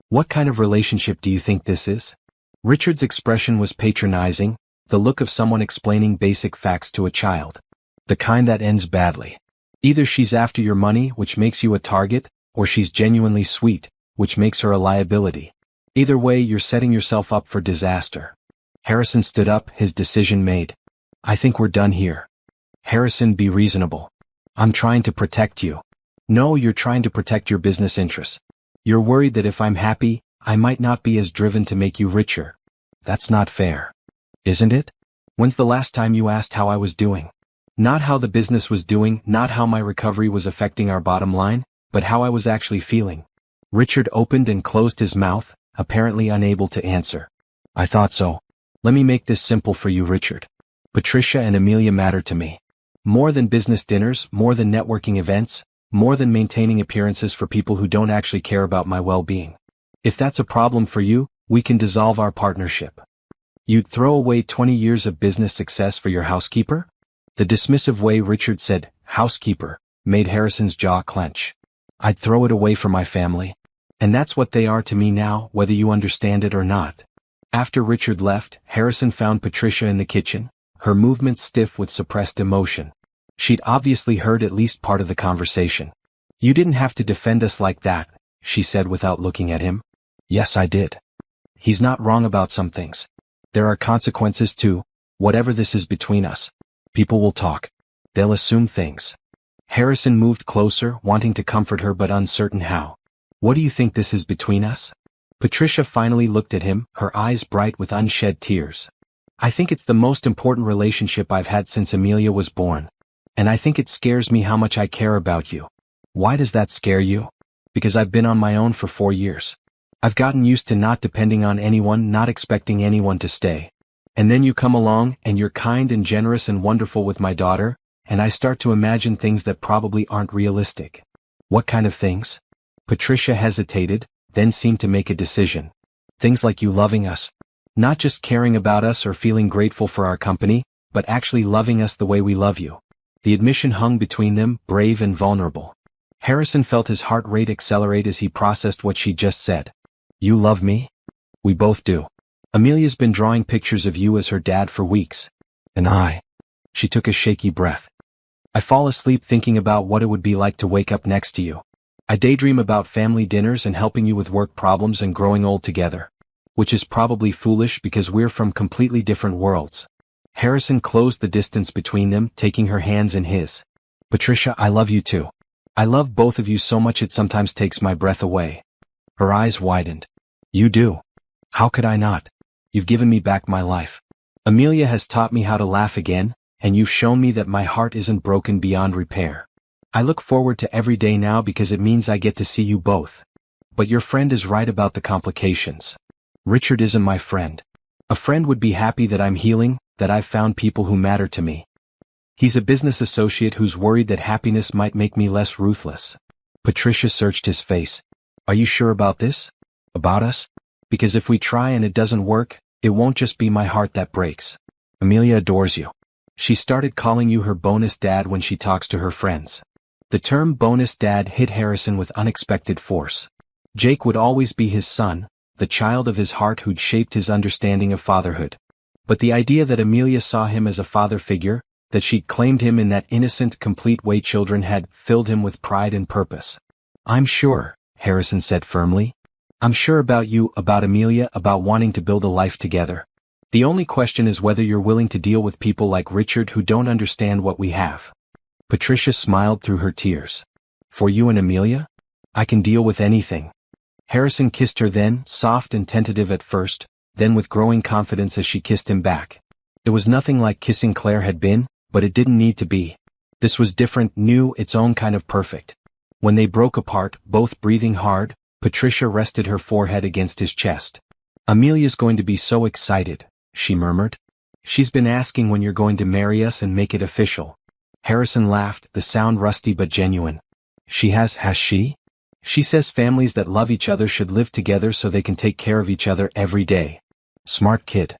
What kind of relationship do you think this is? Richard's expression was patronizing, the look of someone explaining basic facts to a child. The kind that ends badly. Either she's after your money, which makes you a target, or she's genuinely sweet, which makes her a liability. Either way, you're setting yourself up for disaster. Harrison stood up, his decision made. I think we're done here. Harrison, be reasonable. I'm trying to protect you. No, you're trying to protect your business interests. You're worried that if I'm happy, I might not be as driven to make you richer. That's not fair. Isn't it? When's the last time you asked how I was doing? Not how the business was doing, not how my recovery was affecting our bottom line, but how I was actually feeling. Richard opened and closed his mouth, apparently unable to answer. I thought so. Let me make this simple for you, Richard. Patricia and Amelia matter to me. More than business dinners, more than networking events, more than maintaining appearances for people who don't actually care about my well-being. If that's a problem for you, we can dissolve our partnership. You'd throw away 20 years of business success for your housekeeper? The dismissive way Richard said, housekeeper, made Harrison's jaw clench. I'd throw it away for my family. And that's what they are to me now, whether you understand it or not. After Richard left, Harrison found Patricia in the kitchen, her movements stiff with suppressed emotion. She'd obviously heard at least part of the conversation. You didn't have to defend us like that, she said without looking at him. Yes, I did. He's not wrong about some things. There are consequences too, whatever this is between us. People will talk. They'll assume things. Harrison moved closer, wanting to comfort her but uncertain how. What do you think this is between us? Patricia finally looked at him, her eyes bright with unshed tears. I think it's the most important relationship I've had since Amelia was born. And I think it scares me how much I care about you. Why does that scare you? Because I've been on my own for 4 years. I've gotten used to not depending on anyone, not expecting anyone to stay. And then you come along, and you're kind and generous and wonderful with my daughter, and I start to imagine things that probably aren't realistic. What kind of things? Patricia hesitated, then seemed to make a decision. Things like you loving us. Not just caring about us or feeling grateful for our company, but actually loving us the way we love you. The admission hung between them, brave and vulnerable. Harrison felt his heart rate accelerate as he processed what she just said. You love me? We both do. Amelia's been drawing pictures of you as her dad for weeks. And I. She took a shaky breath. I fall asleep thinking about what it would be like to wake up next to you. I daydream about family dinners and helping you with work problems and growing old together. Which is probably foolish because we're from completely different worlds. Harrison closed the distance between them, taking her hands in his. Patricia, I love you too. I love both of you so much it sometimes takes my breath away. Her eyes widened. You do. How could I not? You've given me back my life. Amelia has taught me how to laugh again, and you've shown me that my heart isn't broken beyond repair. I look forward to every day now because it means I get to see you both. But your friend is right about the complications. Richard isn't my friend. A friend would be happy that I'm healing, that I've found people who matter to me. He's a business associate who's worried that happiness might make me less ruthless. Patricia searched his face. Are you sure about this? About us? Because if we try and it doesn't work, it won't just be my heart that breaks. Amelia adores you. She started calling you her bonus dad when she talks to her friends. The term bonus dad hit Harrison with unexpected force. Jake would always be his son, the child of his heart who'd shaped his understanding of fatherhood. But the idea that Amelia saw him as a father figure, that she'd claimed him in that innocent, complete way children had, filled him with pride and purpose. I'm sure, Harrison said firmly. I'm sure about you, about Amelia, about wanting to build a life together. The only question is whether you're willing to deal with people like Richard who don't understand what we have. Patricia smiled through her tears. For you and Amelia? I can deal with anything. Harrison kissed her then, soft and tentative at first, then with growing confidence as she kissed him back. It was nothing like kissing Claire had been, but it didn't need to be. This was different, new, its own kind of perfect. When they broke apart, both breathing hard, Patricia rested her forehead against his chest. Amelia's going to be so excited, she murmured. She's been asking when you're going to marry us and make it official. Harrison laughed, the sound rusty but genuine. Has she? She says families that love each other should live together so they can take care of each other every day. Smart kid.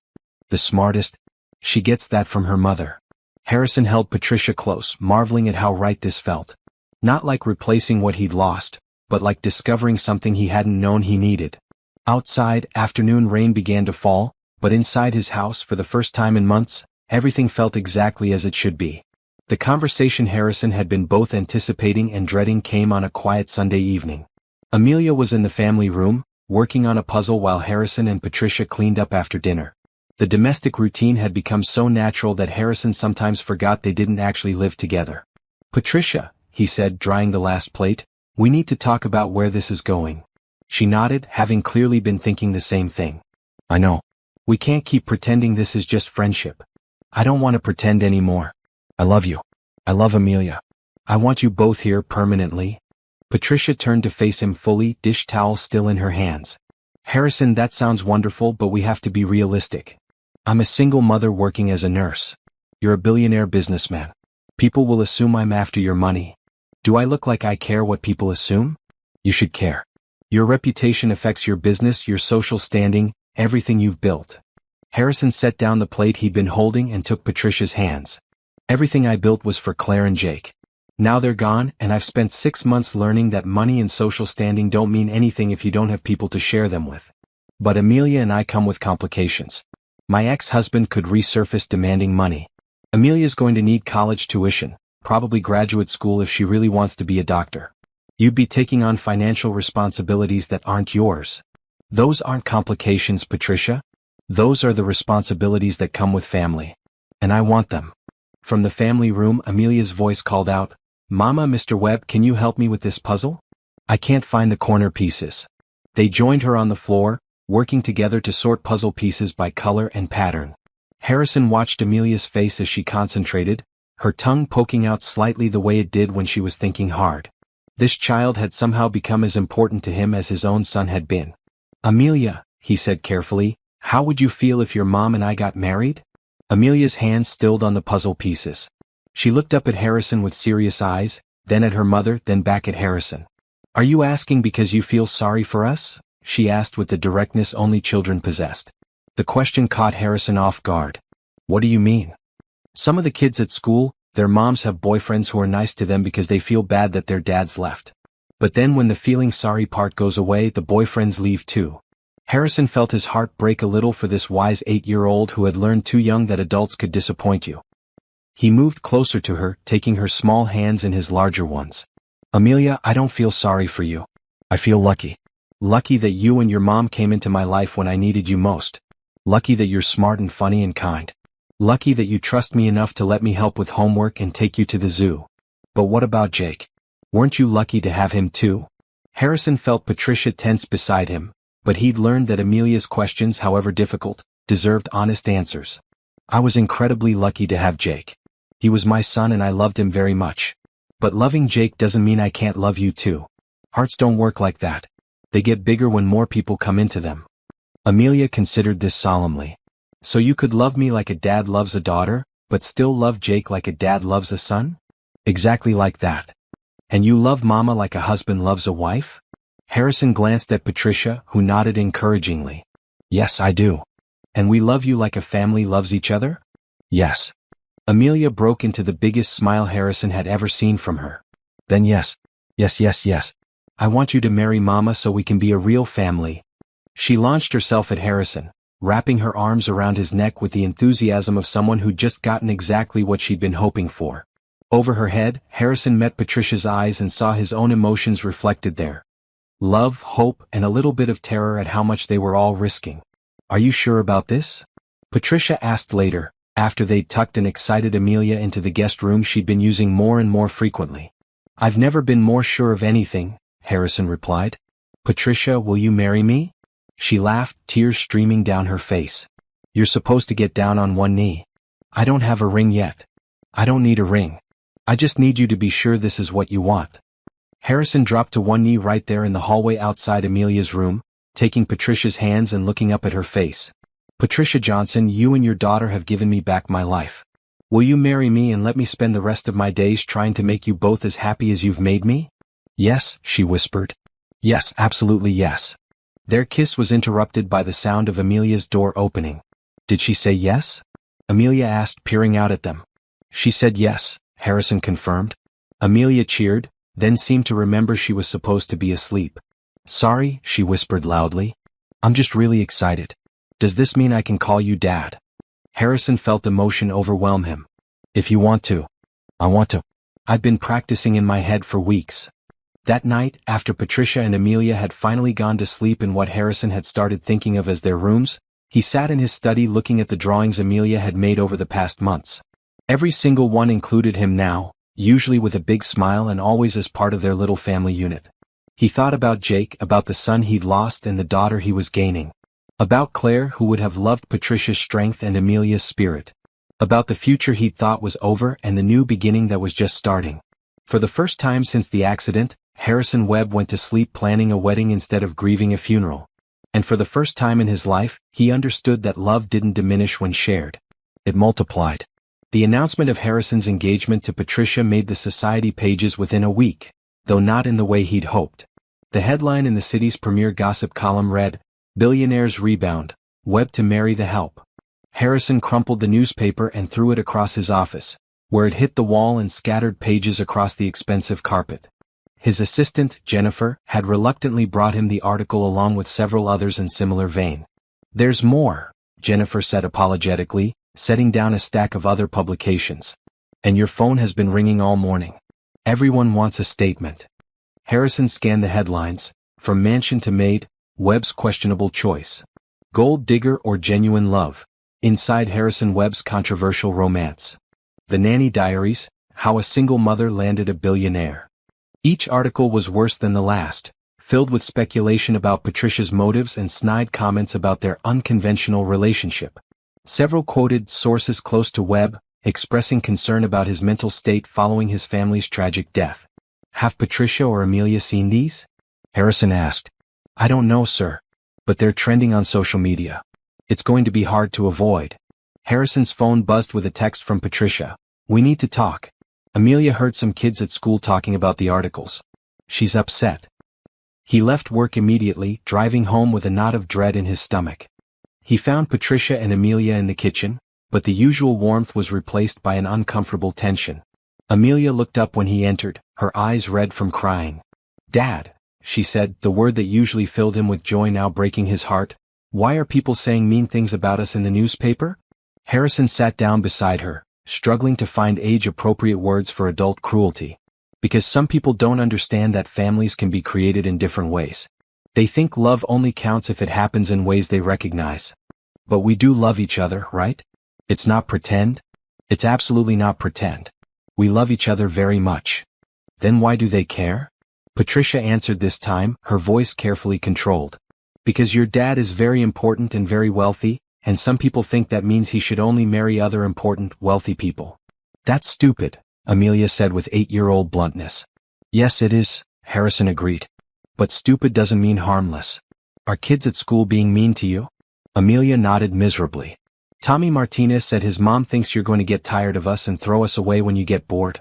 The smartest. She gets that from her mother. Harrison held Patricia close, marveling at how right this felt. Not like replacing what he'd lost, but like discovering something he hadn't known he needed. Outside, afternoon rain began to fall, but inside his house, for the first time in months, everything felt exactly as it should be. The conversation Harrison had been both anticipating and dreading came on a quiet Sunday evening. Amelia was in the family room, working on a puzzle while Harrison and Patricia cleaned up after dinner. The domestic routine had become so natural that Harrison sometimes forgot they didn't actually live together. Patricia, he said, drying the last plate, we need to talk about where this is going. She nodded, having clearly been thinking the same thing. I know. We can't keep pretending this is just friendship. I don't want to pretend anymore. I love you. I love Amelia. I want you both here permanently. Patricia turned to face him fully, dish towel still in her hands. Harrison, that sounds wonderful, but we have to be realistic. I'm a single mother working as a nurse. You're a billionaire businessman. People will assume I'm after your money. Do I look like I care what people assume? You should care. Your reputation affects your business, your social standing, everything you've built. Harrison set down the plate he'd been holding and took Patricia's hands. Everything I built was for Claire and Jake. Now they're gone, and I've spent 6 months learning that money and social standing don't mean anything if you don't have people to share them with. But Amelia and I come with complications. My ex-husband could resurface demanding money. Amelia's going to need college tuition, probably graduate school if she really wants to be a doctor. You'd be taking on financial responsibilities that aren't yours. Those aren't complications, Patricia. Those are the responsibilities that come with family. And I want them. From the family room, Amelia's voice called out, Mama, Mr. Webb, can you help me with this puzzle? I can't find the corner pieces. They joined her on the floor, working together to sort puzzle pieces by color and pattern. Harrison watched Amelia's face as she concentrated, her tongue poking out slightly the way it did when she was thinking hard. This child had somehow become as important to him as his own son had been. Amelia, he said carefully, How would you feel if your mom and I got married? Amelia's hands stilled on the puzzle pieces. She looked up at Harrison with serious eyes, then at her mother, then back at Harrison. Are you asking because you feel sorry for us? She asked with the directness only children possessed. The question caught Harrison off guard. What do you mean? Some of the kids at school, their moms have boyfriends who are nice to them because they feel bad that their dads left. But then when the feeling sorry part goes away, the boyfriends leave too. Harrison felt his heart break a little for this wise 8-year-old who had learned too young that adults could disappoint you. He moved closer to her, taking her small hands in his larger ones. Amelia, I don't feel sorry for you. I feel lucky. Lucky that you and your mom came into my life when I needed you most. Lucky that you're smart and funny and kind. Lucky that you trust me enough to let me help with homework and take you to the zoo. But what about Jake? Weren't you lucky to have him too? Harrison felt Patricia tense beside him, but he'd learned that Amelia's questions, however difficult, deserved honest answers. I was incredibly lucky to have Jake. He was my son and I loved him very much. But loving Jake doesn't mean I can't love you too. Hearts don't work like that. They get bigger when more people come into them. Amelia considered this solemnly. So you could love me like a dad loves a daughter, but still love Jake like a dad loves a son? Exactly like that. And you love Mama like a husband loves a wife? Harrison glanced at Patricia, who nodded encouragingly. Yes, I do. And we love you like a family loves each other? Yes. Amelia broke into the biggest smile Harrison had ever seen from her. Then yes. Yes. I want you to marry Mama so we can be a real family. She launched herself at Harrison, wrapping her arms around his neck with the enthusiasm of someone who'd just gotten exactly what she'd been hoping for. Over her head, Harrison met Patricia's eyes and saw his own emotions reflected there. Love, hope, and a little bit of terror at how much they were all risking. Are you sure about this? Patricia asked later, after they'd tucked and excited Amelia into the guest room she'd been using more and more frequently. I've never been more sure of anything, Harrison replied. Patricia, will you marry me? She laughed, tears streaming down her face. You're supposed to get down on one knee. I don't have a ring yet. I don't need a ring. I just need you to be sure this is what you want. Harrison dropped to one knee right there in the hallway outside Amelia's room, taking Patricia's hands and looking up at her face. Patricia Johnson, you and your daughter have given me back my life. Will you marry me and let me spend the rest of my days trying to make you both as happy as you've made me? Yes, she whispered. Yes, absolutely yes. Their kiss was interrupted by the sound of Amelia's door opening. Did she say yes? Amelia asked, peering out at them. She said yes, Harrison confirmed. Amelia cheered, then seemed to remember she was supposed to be asleep. Sorry, she whispered loudly. I'm just really excited. Does this mean I can call you Dad? Harrison felt emotion overwhelm him. If you want to. I want to. I've been practicing in my head for weeks. That night, after Patricia and Amelia had finally gone to sleep in what Harrison had started thinking of as their rooms, he sat in his study looking at the drawings Amelia had made over the past months. Every single one included him now, usually with a big smile and always as part of their little family unit. He thought about Jake, about the son he'd lost and the daughter he was gaining. About Claire, who would have loved Patricia's strength and Amelia's spirit. About the future he'd thought was over and the new beginning that was just starting. For the first time since the accident, Harrison Webb went to sleep planning a wedding instead of grieving a funeral. And for the first time in his life, he understood that love didn't diminish when shared. It multiplied. The announcement of Harrison's engagement to Patricia made the society pages within a week, though not in the way he'd hoped. The headline in the city's premier gossip column read, "Billionaires Rebound, Webb to Marry the Help." Harrison crumpled the newspaper and threw it across his office, where it hit the wall and scattered pages across the expensive carpet. His assistant, Jennifer, had reluctantly brought him the article along with several others in similar vein. There's more, Jennifer said apologetically, setting down a stack of other publications. And your phone has been ringing all morning. Everyone wants a statement. Harrison scanned the headlines, from mansion to maid, Webb's questionable choice. Gold digger or genuine love, inside Harrison Webb's controversial romance. The Nanny Diaries, how a single mother landed a billionaire. Each article was worse than the last, filled with speculation about Patricia's motives and snide comments about their unconventional relationship. Several quoted sources close to Webb, expressing concern about his mental state following his family's tragic death. Have Patricia or Amelia seen these? Harrison asked. I don't know, sir. But they're trending on social media. It's going to be hard to avoid. Harrison's phone buzzed with a text from Patricia. We need to talk. Amelia heard some kids at school talking about the articles. She's upset. He left work immediately, driving home with a knot of dread in his stomach. He found Patricia and Amelia in the kitchen, but the usual warmth was replaced by an uncomfortable tension. Amelia looked up when he entered, her eyes red from crying. Dad, she said, the word that usually filled him with joy now breaking his heart. Why are people saying mean things about us in the newspaper? Harrison sat down beside her, struggling to find age-appropriate words for adult cruelty. Because some people don't understand that families can be created in different ways. They think love only counts if it happens in ways they recognize. But we do love each other, right? It's not pretend. It's absolutely not pretend. We love each other very much. Then why do they care? Patricia answered this time, her voice carefully controlled. Because your dad is very important and very wealthy, and some people think that means he should only marry other important, wealthy people. That's stupid, Amelia said with 8-year-old bluntness. Yes, it is, Harrison agreed. But stupid doesn't mean harmless. Are kids at school being mean to you? Amelia nodded miserably. Tommy Martinez said his mom thinks you're going to get tired of us and throw us away when you get bored.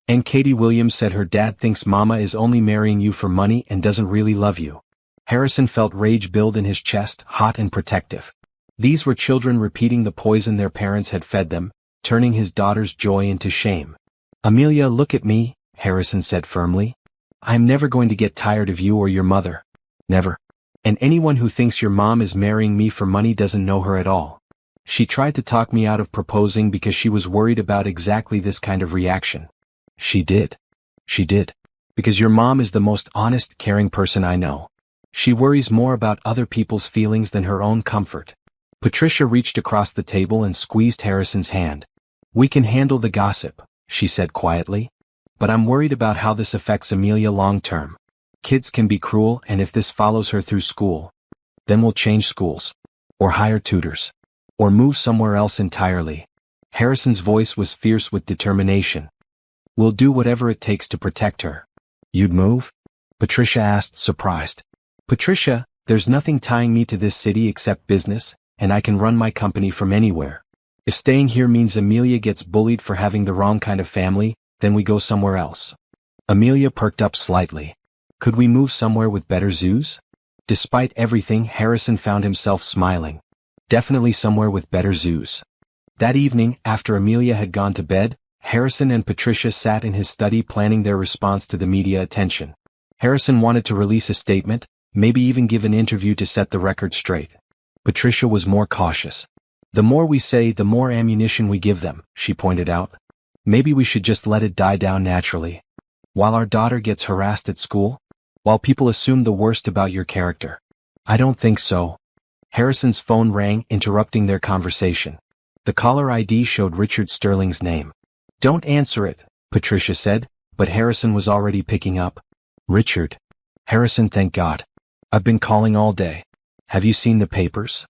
And Katie Williams said her dad thinks mama is only marrying you for money and doesn't really love you. Harrison felt rage build in his chest, hot and protective. These were children repeating the poison their parents had fed them, turning his daughter's joy into shame. Amelia, look at me, Harrison said firmly. I'm never going to get tired of you or your mother. Never. And anyone who thinks your mom is marrying me for money doesn't know her at all. She tried to talk me out of proposing because she was worried about exactly this kind of reaction. She did. She did. Because your mom is the most honest, caring person I know. She worries more about other people's feelings than her own comfort. Patricia reached across the table and squeezed Harrison's hand. We can handle the gossip, she said quietly. But I'm worried about how this affects Amelia long term. Kids can be cruel, and if this follows her through school, then we'll change schools. Or hire tutors. Or move somewhere else entirely. Harrison's voice was fierce with determination. We'll do whatever it takes to protect her. You'd move? Patricia asked, surprised. Patricia, there's nothing tying me to this city except business, and I can run my company from anywhere. If staying here means Amelia gets bullied for having the wrong kind of family, then we go somewhere else. Amelia perked up slightly. Could we move somewhere with better zoos? Despite everything, Harrison found himself smiling. Definitely somewhere with better zoos. That evening, after Amelia had gone to bed, Harrison and Patricia sat in his study planning their response to the media attention. Harrison wanted to release a statement, maybe even give an interview to set the record straight. Patricia was more cautious. The more we say, the more ammunition we give them, she pointed out. Maybe we should just let it die down naturally. While our daughter gets harassed at school? While people assume the worst about your character? I don't think so. Harrison's phone rang, interrupting their conversation. The caller ID showed Richard Sterling's name. Don't answer it, Patricia said, but Harrison was already picking up. Richard. Harrison, thank God. I've been calling all day. Have you seen the papers?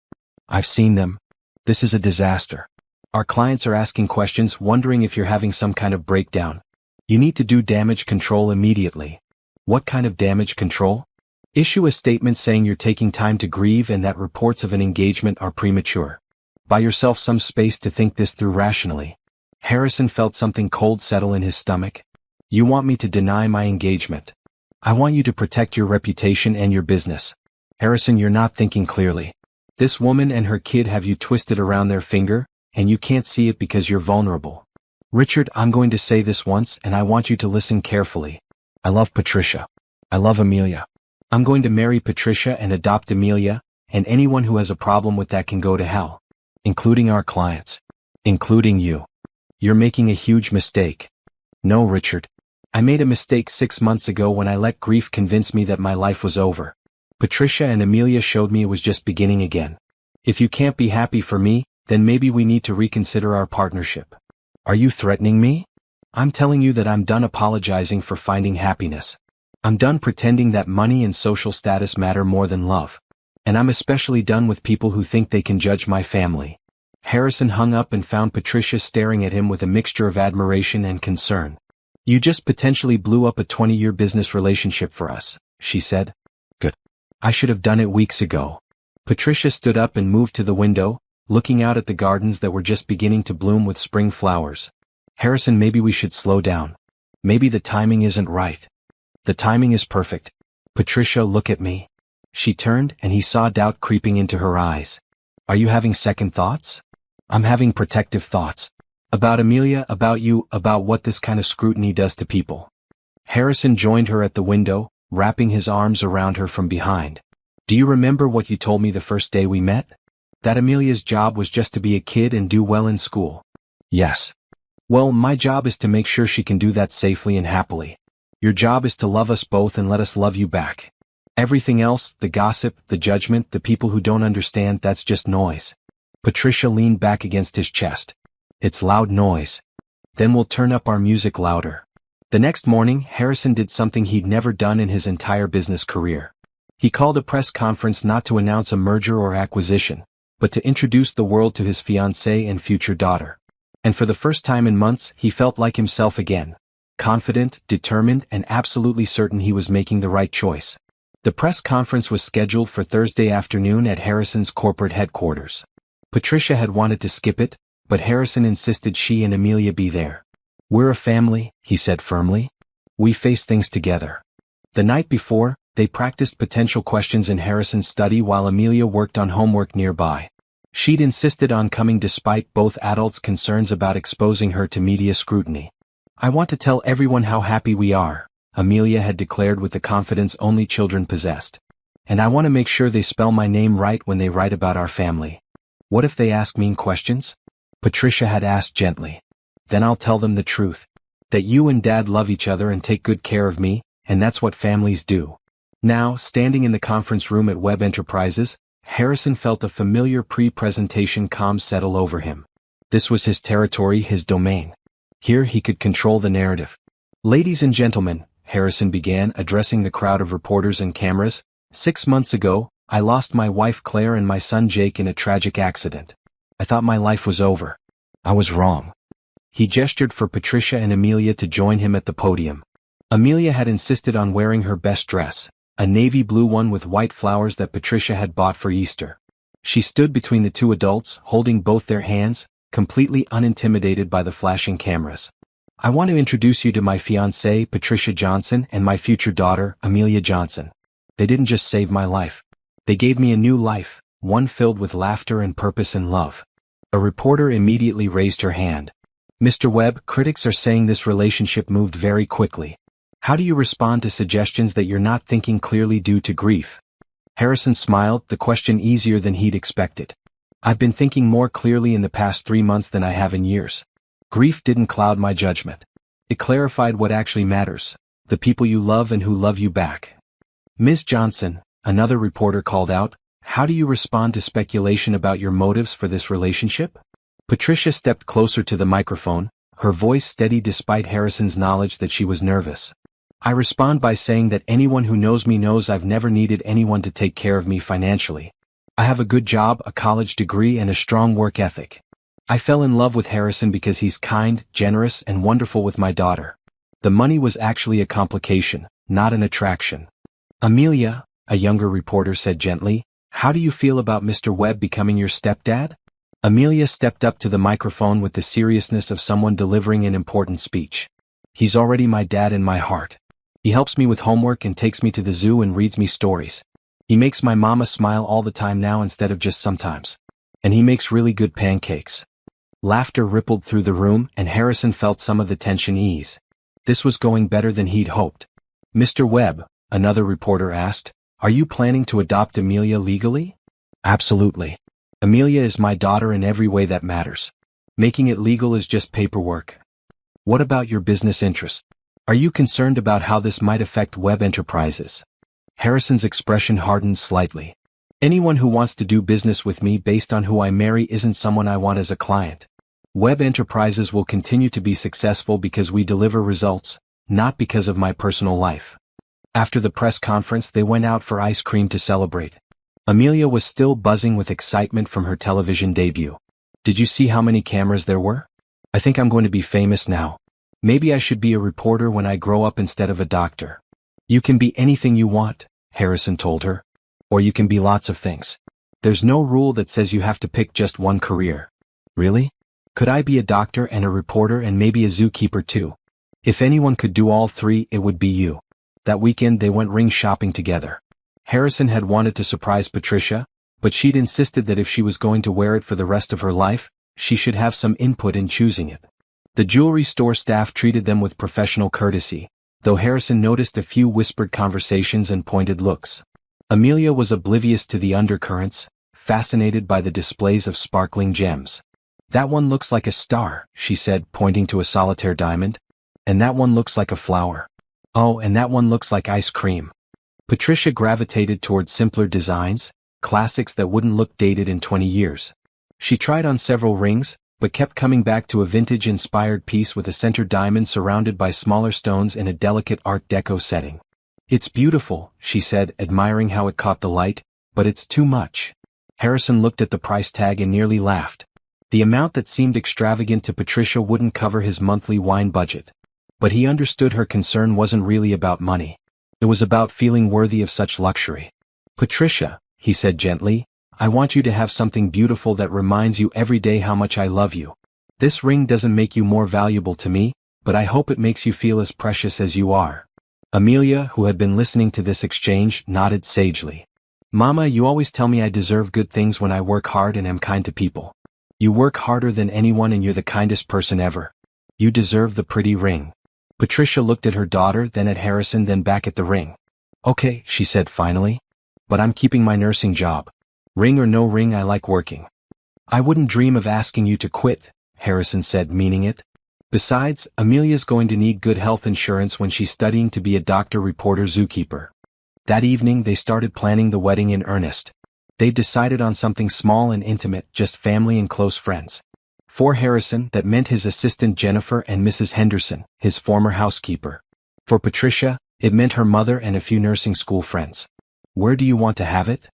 I've seen them. This is a disaster. Our clients are asking questions, wondering if you're having some kind of breakdown. You need to do damage control immediately. What kind of damage control? Issue a statement saying you're taking time to grieve and that reports of an engagement are premature. Buy yourself some space to think this through rationally. Harrison felt something cold settle in his stomach. You want me to deny my engagement. I want you to protect your reputation and your business. Harrison, you're not thinking clearly. This woman and her kid have you twisted around their finger, and you can't see it because you're vulnerable. Richard, I'm going to say this once, and I want you to listen carefully. I love Patricia. I love Amelia. I'm going to marry Patricia and adopt Amelia, and anyone who has a problem with that can go to hell. Including our clients. Including you. You're making a huge mistake. No, Richard. I made a mistake 6 months ago when I let grief convince me that my life was over. Patricia and Amelia showed me it was just beginning again. If you can't be happy for me, then maybe we need to reconsider our partnership. Are you threatening me? I'm telling you that I'm done apologizing for finding happiness. I'm done pretending that money and social status matter more than love. And I'm especially done with people who think they can judge my family. Harrison hung up and found Patricia staring at him with a mixture of admiration and concern. You just potentially blew up a 20-year business relationship for us, she said. Good. I should have done it weeks ago. Patricia stood up and moved to the window, looking out at the gardens that were just beginning to bloom with spring flowers. Harrison, maybe we should slow down. Maybe the timing isn't right. The timing is perfect. Patricia, look at me. She turned and he saw doubt creeping into her eyes. Are you having second thoughts? I'm having protective thoughts. About Amelia, about you, about what this kind of scrutiny does to people. Harrison joined her at the window, wrapping his arms around her from behind. Do you remember what you told me the first day we met? That Amelia's job was just to be a kid and do well in school. Yes. Well, my job is to make sure she can do that safely and happily. Your job is to love us both and let us love you back. Everything else, the gossip, the judgment, the people who don't understand, that's just noise. Patricia leaned back against his chest. It's loud noise. Then we'll turn up our music louder. The next morning, Harrison did something he'd never done in his entire business career. He called a press conference not to announce a merger or acquisition, but to introduce the world to his fiancée and future daughter. And for the first time in months, he felt like himself again. Confident, determined, and absolutely certain he was making the right choice. The press conference was scheduled for Thursday afternoon at Harrison's corporate headquarters. Patricia had wanted to skip it, but Harrison insisted she and Amelia be there. We're a family, he said firmly. We face things together. The night before, they practiced potential questions in Harrison's study while Amelia worked on homework nearby. She'd insisted on coming despite both adults' concerns about exposing her to media scrutiny. I want to tell everyone how happy we are, Amelia had declared with the confidence only children possessed. And I want to make sure they spell my name right when they write about our family. What if they ask mean questions? Patricia had asked gently. Then I'll tell them the truth. That you and Dad love each other and take good care of me, and that's what families do. Now, standing in the conference room at Webb Enterprises, Harrison felt a familiar pre-presentation calm settle over him. This was his territory, his domain. Here he could control the narrative. Ladies and gentlemen, Harrison began, addressing the crowd of reporters and cameras, 6 months ago, I lost my wife Claire and my son Jake in a tragic accident. I thought my life was over. I was wrong. He gestured for Patricia and Amelia to join him at the podium. Amelia had insisted on wearing her best dress, a navy blue one with white flowers that Patricia had bought for Easter. She stood between the two adults, holding both their hands, completely unintimidated by the flashing cameras. I want to introduce you to my fiancée, Patricia Johnson, and my future daughter, Amelia Johnson. They didn't just save my life. They gave me a new life, one filled with laughter and purpose and love. A reporter immediately raised her hand. Mr. Webb, critics are saying this relationship moved very quickly. How do you respond to suggestions that you're not thinking clearly due to grief? Harrison smiled, the question easier than he'd expected. I've been thinking more clearly in the past 3 months than I have in years. Grief didn't cloud my judgment. It clarified what actually matters, the people you love and who love you back. Ms. Johnson, another reporter called out, how do you respond to speculation about your motives for this relationship? Patricia stepped closer to the microphone, her voice steady despite Harrison's knowledge that she was nervous. I respond by saying that anyone who knows me knows I've never needed anyone to take care of me financially. I have a good job, a college degree, and a strong work ethic. I fell in love with Harrison because he's kind, generous, and wonderful with my daughter. The money was actually a complication, not an attraction. Amelia, a younger reporter said gently, how do you feel about Mr. Webb becoming your stepdad? Amelia stepped up to the microphone with the seriousness of someone delivering an important speech. He's already my dad in my heart. He helps me with homework and takes me to the zoo and reads me stories. He makes my mama smile all the time now instead of just sometimes. And he makes really good pancakes. Laughter rippled through the room and Harrison felt some of the tension ease. This was going better than he'd hoped. Mr. Webb, another reporter asked, are you planning to adopt Amelia legally? Absolutely. Amelia is my daughter in every way that matters. Making it legal is just paperwork. What about your business interests? Are you concerned about how this might affect Webb Enterprises? Harrison's expression hardened slightly. Anyone who wants to do business with me based on who I marry isn't someone I want as a client. Webb Enterprises will continue to be successful because we deliver results, not because of my personal life. After the press conference, they went out for ice cream to celebrate. Amelia was still buzzing with excitement from her television debut. Did you see how many cameras there were? I think I'm going to be famous now. Maybe I should be a reporter when I grow up instead of a doctor. You can be anything you want, Harrison told her. Or you can be lots of things. There's no rule that says you have to pick just one career. Really? Could I be a doctor and a reporter and maybe a zookeeper too? If anyone could do all three, it would be you. That weekend they went ring shopping together. Harrison had wanted to surprise Patricia, but she'd insisted that if she was going to wear it for the rest of her life, she should have some input in choosing it. The jewelry store staff treated them with professional courtesy, though Harrison noticed a few whispered conversations and pointed looks. Amelia was oblivious to the undercurrents, fascinated by the displays of sparkling gems. That one looks like a star, she said, pointing to a solitaire diamond. And that one looks like a flower. Oh, and that one looks like ice cream. Patricia gravitated toward simpler designs, classics that wouldn't look dated in 20 years. She tried on several rings, but kept coming back to a vintage-inspired piece with a center diamond surrounded by smaller stones in a delicate Art Deco setting. It's beautiful, she said, admiring how it caught the light, but it's too much. Harrison looked at the price tag and nearly laughed. The amount that seemed extravagant to Patricia wouldn't cover his monthly wine budget. But he understood her concern wasn't really about money. It was about feeling worthy of such luxury. Patricia, he said gently, I want you to have something beautiful that reminds you every day how much I love you. This ring doesn't make you more valuable to me, but I hope it makes you feel as precious as you are. Amelia, who had been listening to this exchange, nodded sagely. Mama, you always tell me I deserve good things when I work hard and am kind to people. You work harder than anyone and you're the kindest person ever. You deserve the pretty ring. Patricia looked at her daughter, then at Harrison, then back at the ring. Okay, she said finally. But I'm keeping my nursing job. Ring or no ring, I like working. I wouldn't dream of asking you to quit, Harrison said, meaning it. Besides, Amelia's going to need good health insurance when she's studying to be a doctor, reporter, zookeeper. That evening they started planning the wedding in earnest. They decided on something small and intimate, just family and close friends. For Harrison, that meant his assistant Jennifer and Mrs. Henderson, his former housekeeper. For Patricia, it meant her mother and a few nursing school friends. Where do you want to have it?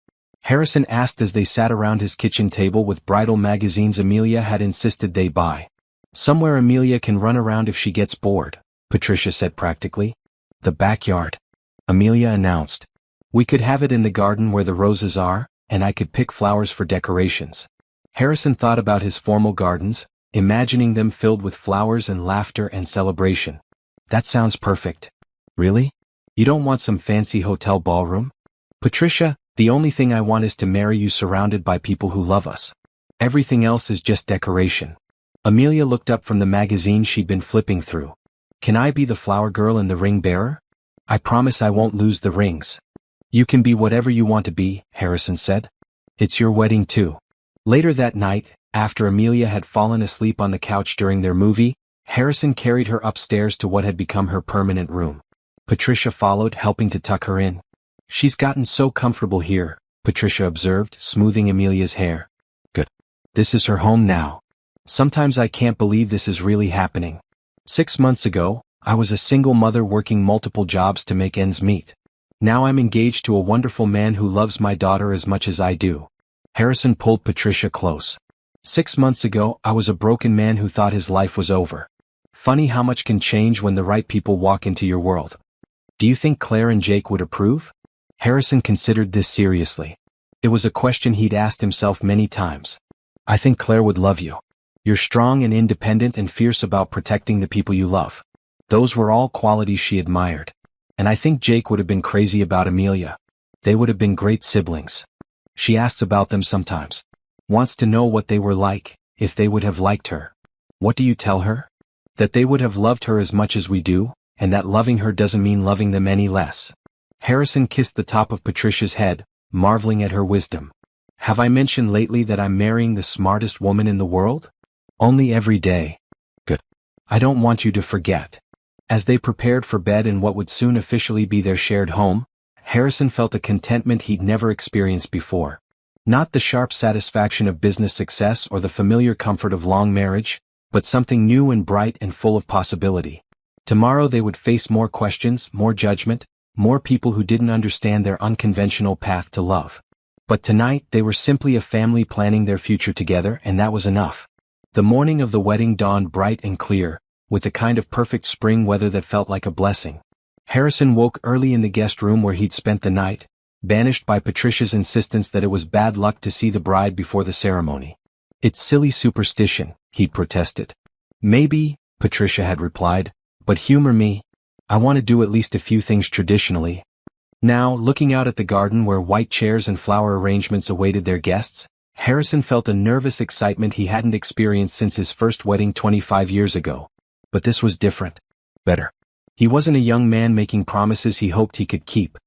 Harrison asked as they sat around his kitchen table with bridal magazines Amelia had insisted they buy. Somewhere Amelia can run around if she gets bored, Patricia said practically. The backyard, Amelia announced. We could have it in the garden where the roses are, and I could pick flowers for decorations. Harrison thought about his formal gardens, imagining them filled with flowers and laughter and celebration. That sounds perfect. Really? You don't want some fancy hotel ballroom? Patricia, the only thing I want is to marry you surrounded by people who love us. Everything else is just decoration. Amelia looked up from the magazine she'd been flipping through. Can I be the flower girl and the ring bearer? I promise I won't lose the rings. You can be whatever you want to be, Harrison said. It's your wedding too. Later that night, after Amelia had fallen asleep on the couch during their movie, Harrison carried her upstairs to what had become her permanent room. Patricia followed, helping to tuck her in. She's gotten so comfortable here, Patricia observed, smoothing Amelia's hair. Good. This is her home now. Sometimes I can't believe this is really happening. 6 months ago, I was a single mother working multiple jobs to make ends meet. Now I'm engaged to a wonderful man who loves my daughter as much as I do. Harrison pulled Patricia close. 6 months ago, I was a broken man who thought his life was over. Funny how much can change when the right people walk into your world. Do you think Claire and Jake would approve? Harrison considered this seriously. It was a question he'd asked himself many times. I think Claire would love you. You're strong and independent and fierce about protecting the people you love. Those were all qualities she admired. And I think Jake would have been crazy about Amelia. They would have been great siblings. She asks about them sometimes. Wants to know what they were like, if they would have liked her. What do you tell her? That they would have loved her as much as we do, and that loving her doesn't mean loving them any less. Harrison kissed the top of Patricia's head, marveling at her wisdom. Have I mentioned lately that I'm marrying the smartest woman in the world? Only every day. Good. I don't want you to forget. As they prepared for bed in what would soon officially be their shared home, Harrison felt a contentment he'd never experienced before. Not the sharp satisfaction of business success or the familiar comfort of long marriage, but something new and bright and full of possibility. Tomorrow they would face more questions, more judgment, more people who didn't understand their unconventional path to love. But tonight they were simply a family planning their future together, and that was enough. The morning of the wedding dawned bright and clear, with the kind of perfect spring weather that felt like a blessing. Harrison woke early in the guest room where he'd spent the night, banished by Patricia's insistence that it was bad luck to see the bride before the ceremony. "It's silly superstition," he'd protested. "Maybe," Patricia had replied, "but humor me. I want to do at least a few things traditionally." Now, looking out at the garden where white chairs and flower arrangements awaited their guests, Harrison felt a nervous excitement he hadn't experienced since his first wedding 25 years ago. But this was different. Better. He wasn't a young man making promises he hoped he could keep.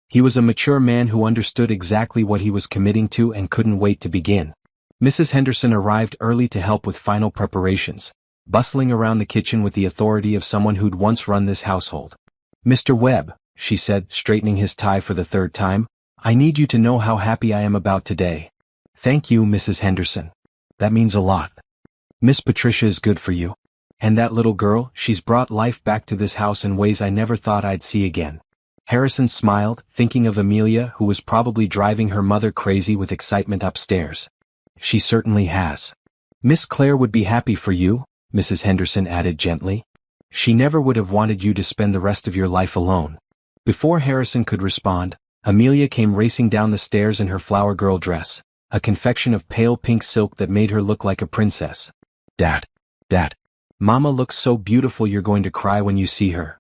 He was a mature man who understood exactly what he was committing to and couldn't wait to begin. Mrs. Henderson arrived early to help with final preparations, bustling around the kitchen with the authority of someone who'd once run this household. "Mr. Webb," she said, straightening his tie for the third time, "I need you to know how happy I am about today." "Thank you, Mrs. Henderson. That means a lot. Miss Patricia is good for you. And that little girl, she's brought life back to this house in ways I never thought I'd see again." Harrison smiled, thinking of Amelia, who was probably driving her mother crazy with excitement upstairs. "She certainly has. Miss Claire would be happy for you," Mrs. Henderson added gently. "She never would have wanted you to spend the rest of your life alone." Before Harrison could respond, Amelia came racing down the stairs in her flower girl dress, a confection of pale pink silk that made her look like a princess. Dad. Mama looks so beautiful you're going to cry when you see her."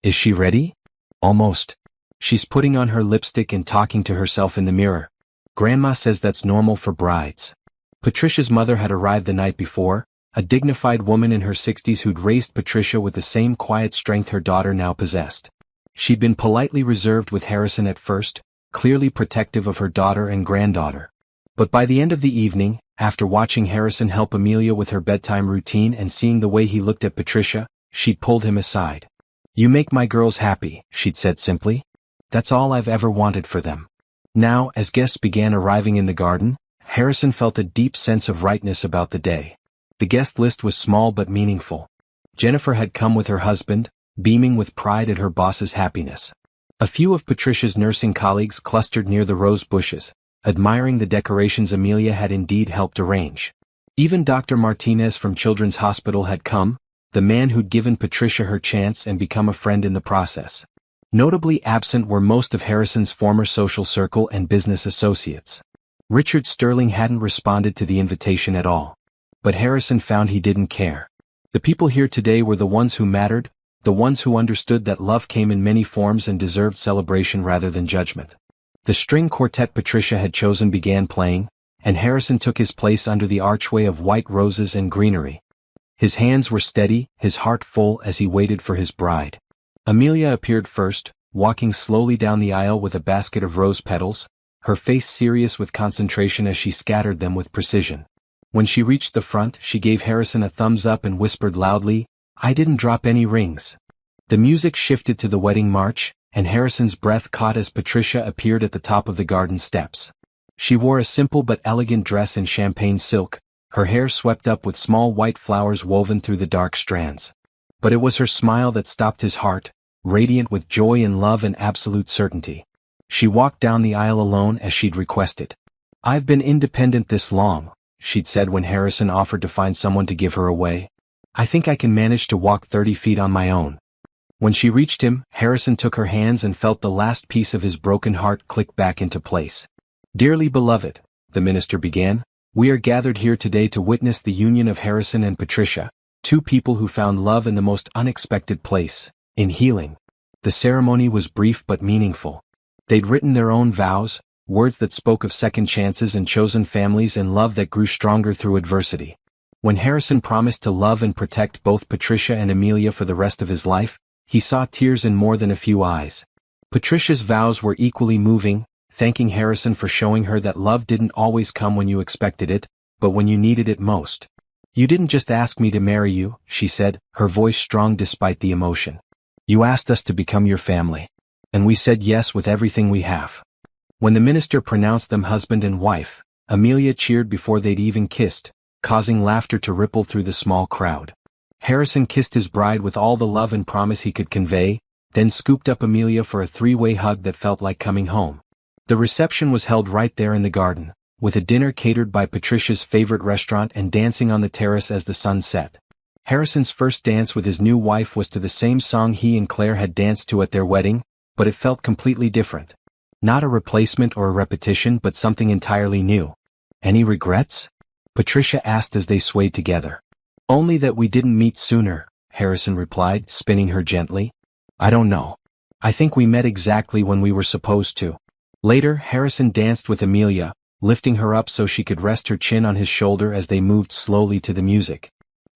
"Is she ready?" "Almost. She's putting on her lipstick and talking to herself in the mirror. Grandma says that's normal for brides." Patricia's mother had arrived the night before, a dignified woman in her 60s who'd raised Patricia with the same quiet strength her daughter now possessed. She'd been politely reserved with Harrison at first, clearly protective of her daughter and granddaughter. But by the end of the evening, after watching Harrison help Amelia with her bedtime routine and seeing the way he looked at Patricia, she'd pulled him aside. "You make my girls happy," she'd said simply. "That's all I've ever wanted for them." Now, as guests began arriving in the garden, Harrison felt a deep sense of rightness about the day. The guest list was small but meaningful. Jennifer had come with her husband, beaming with pride at her boss's happiness. A few of Patricia's nursing colleagues clustered near the rose bushes, admiring the decorations Amelia had indeed helped arrange. Even Dr. Martinez from Children's Hospital had come, the man who'd given Patricia her chance and become a friend in the process. Notably absent were most of Harrison's former social circle and business associates. Richard Sterling hadn't responded to the invitation at all. But Harrison found he didn't care. The people here today were the ones who mattered, the ones who understood that love came in many forms and deserved celebration rather than judgment. The string quartet Patricia had chosen began playing, and Harrison took his place under the archway of white roses and greenery. His hands were steady, his heart full as he waited for his bride. Amelia appeared first, walking slowly down the aisle with a basket of rose petals, her face serious with concentration as she scattered them with precision. When she reached the front, she gave Harrison a thumbs up and whispered loudly, "I didn't drop any rings." The music shifted to the wedding march, and Harrison's breath caught as Patricia appeared at the top of the garden steps. She wore a simple but elegant dress in champagne silk, her hair swept up with small white flowers woven through the dark strands. But it was her smile that stopped his heart, radiant with joy and love and absolute certainty. She walked down the aisle alone as she'd requested. "I've been independent this long," she'd said when Harrison offered to find someone to give her away. "I think I can manage to walk 30 feet on my own." When she reached him, Harrison took her hands and felt the last piece of his broken heart click back into place. "Dearly beloved," the minister began, "we are gathered here today to witness the union of Harrison and Patricia, two people who found love in the most unexpected place, in healing." The ceremony was brief but meaningful. They'd written their own vows, words that spoke of second chances and chosen families and love that grew stronger through adversity. When Harrison promised to love and protect both Patricia and Amelia for the rest of his life, he saw tears in more than a few eyes. Patricia's vows were equally moving, thanking Harrison for showing her that love didn't always come when you expected it, but when you needed it most. "You didn't just ask me to marry you," she said, her voice strong despite the emotion. "You asked us to become your family. And we said yes with everything we have." When the minister pronounced them husband and wife, Amelia cheered before they'd even kissed, causing laughter to ripple through the small crowd. Harrison kissed his bride with all the love and promise he could convey, then scooped up Amelia for a three-way hug that felt like coming home. The reception was held right there in the garden, with a dinner catered by Patricia's favorite restaurant and dancing on the terrace as the sun set. Harrison's first dance with his new wife was to the same song he and Claire had danced to at their wedding, but it felt completely different. Not a replacement or a repetition, but something entirely new. Any regrets? Patricia asked as they swayed together. Only that we didn't meet sooner, Harrison replied, spinning her gently. I don't know. I think we met exactly when we were supposed to. Later, Harrison danced with Amelia, lifting her up so she could rest her chin on his shoulder as they moved slowly to the music.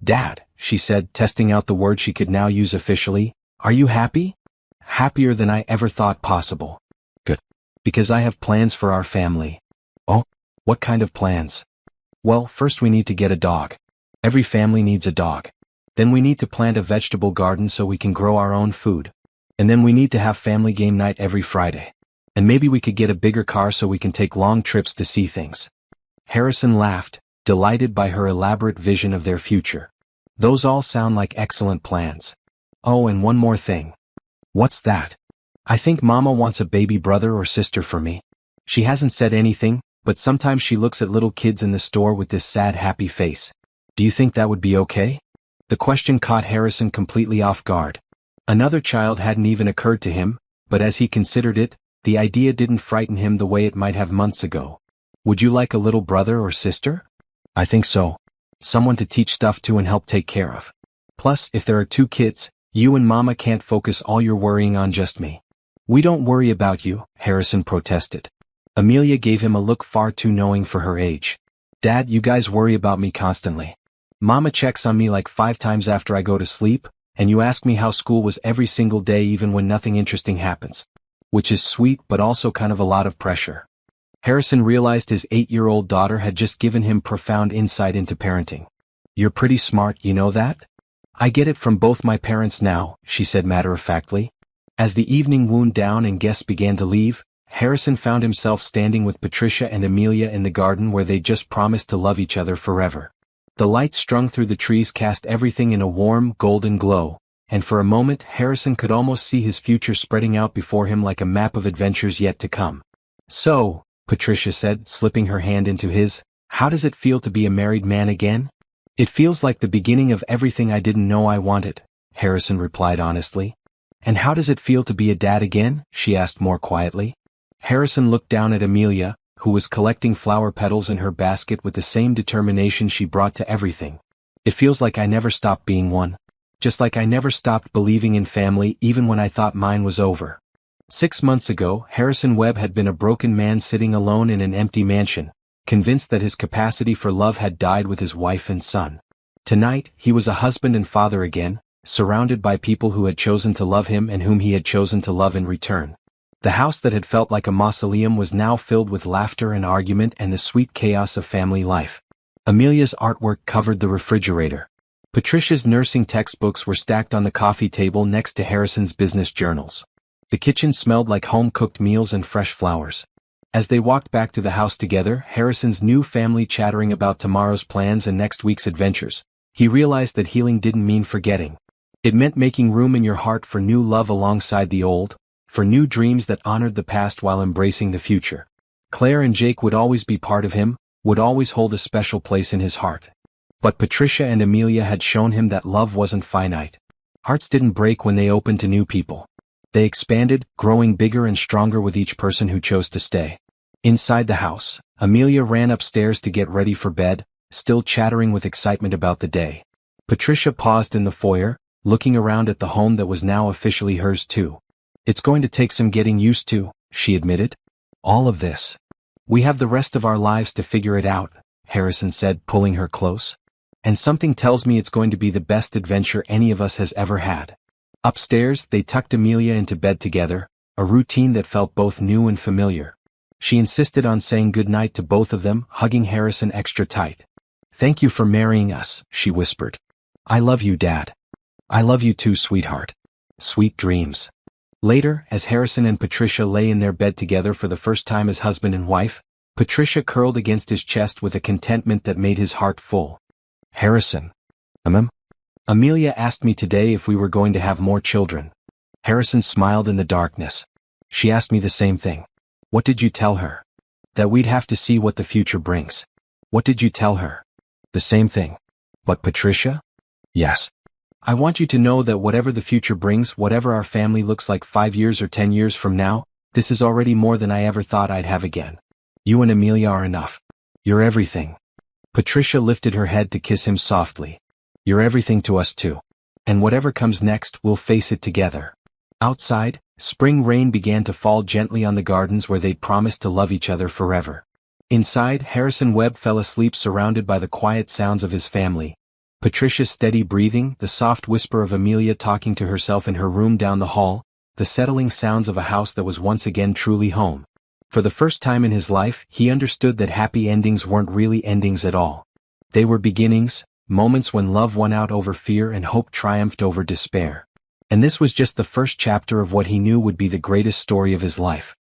Dad, she said, testing out the word she could now use officially, are you happy? Happier than I ever thought possible. Good. Because I have plans for our family. Oh? What kind of plans? Well, first we need to get a dog. Every family needs a dog. Then we need to plant a vegetable garden so we can grow our own food. And then we need to have family game night every Friday. And maybe we could get a bigger car so we can take long trips to see things. Harrison laughed, delighted by her elaborate vision of their future. Those all sound like excellent plans. Oh, and one more thing. What's that? I think Mama wants a baby brother or sister for me. She hasn't said anything, but sometimes she looks at little kids in the store with this sad, happy face. Do you think that would be okay? The question caught Harrison completely off guard. Another child hadn't even occurred to him, but as he considered it, the idea didn't frighten him the way it might have months ago. Would you like a little brother or sister? I think so. Someone to teach stuff to and help take care of. Plus, if there are 2 kids, you and Mama can't focus all your worrying on just me. We don't worry about you, Harrison protested. Amelia gave him a look far too knowing for her age. Dad, you guys worry about me constantly. Mama checks on me like 5 times after I go to sleep, and you ask me how school was every single day even when nothing interesting happens. Which is sweet but also kind of a lot of pressure. Harrison realized his 8-year-old daughter had just given him profound insight into parenting. You're pretty smart, you know that? I get it from both my parents now, she said matter-of-factly. As the evening wound down and guests began to leave, Harrison found himself standing with Patricia and Amelia in the garden where they just promised to love each other forever. The light strung through the trees cast everything in a warm, golden glow, and for a moment Harrison could almost see his future spreading out before him like a map of adventures yet to come. So, Patricia said, slipping her hand into his, how does it feel to be a married man again? It feels like the beginning of everything I didn't know I wanted, Harrison replied honestly. And how does it feel to be a dad again? She asked more quietly. Harrison looked down at Amelia, who was collecting flower petals in her basket with the same determination she brought to everything. It feels like I never stopped being one. Just like I never stopped believing in family even when I thought mine was over. 6 months ago, Harrison Webb had been a broken man sitting alone in an empty mansion, convinced that his capacity for love had died with his wife and son. Tonight, he was a husband and father again, surrounded by people who had chosen to love him and whom he had chosen to love in return. The house that had felt like a mausoleum was now filled with laughter and argument and the sweet chaos of family life. Amelia's artwork covered the refrigerator. Patricia's nursing textbooks were stacked on the coffee table next to Harrison's business journals. The kitchen smelled like home-cooked meals and fresh flowers. As they walked back to the house together, Harrison's new family chattering about tomorrow's plans and next week's adventures, he realized that healing didn't mean forgetting. It meant making room in your heart for new love alongside the old, for new dreams that honored the past while embracing the future. Claire and Jake would always be part of him, would always hold a special place in his heart. But Patricia and Amelia had shown him that love wasn't finite. Hearts didn't break when they opened to new people. They expanded, growing bigger and stronger with each person who chose to stay. Inside the house, Amelia ran upstairs to get ready for bed, still chattering with excitement about the day. Patricia paused in the foyer, looking around at the home that was now officially hers too. It's going to take some getting used to, she admitted. All of this. We have the rest of our lives to figure it out, Harrison said, pulling her close. And something tells me it's going to be the best adventure any of us has ever had. Upstairs, they tucked Amelia into bed together, a routine that felt both new and familiar. She insisted on saying goodnight to both of them, hugging Harrison extra tight. Thank you for marrying us, she whispered. I love you, Dad. I love you too, sweetheart. Sweet dreams. Later, as Harrison and Patricia lay in their bed together for the first time as husband and wife, Patricia curled against his chest with a contentment that made his heart full. Harrison. Amelia asked me today if we were going to have more children. Harrison smiled in the darkness. She asked me the same thing. What did you tell her? That we'd have to see what the future brings. What did you tell her? The same thing. But Patricia? Yes. I want you to know that whatever the future brings, whatever our family looks like 5 years or 10 years from now, This is already more than I ever thought I'd have again. You and Amelia are enough. You're everything. Patricia lifted her head to kiss him softly. You're everything to us too. And whatever comes next, we'll face it together. Outside, spring rain began to fall gently on the gardens where they'd promised to love each other forever. Inside, Harrison Webb fell asleep surrounded by the quiet sounds of his family. Patricia's steady breathing, the soft whisper of Amelia talking to herself in her room down the hall, the settling sounds of a house that was once again truly home. For the first time in his life, he understood that happy endings weren't really endings at all. They were beginnings, moments when love won out over fear and hope triumphed over despair. And this was just the first chapter of what he knew would be the greatest story of his life.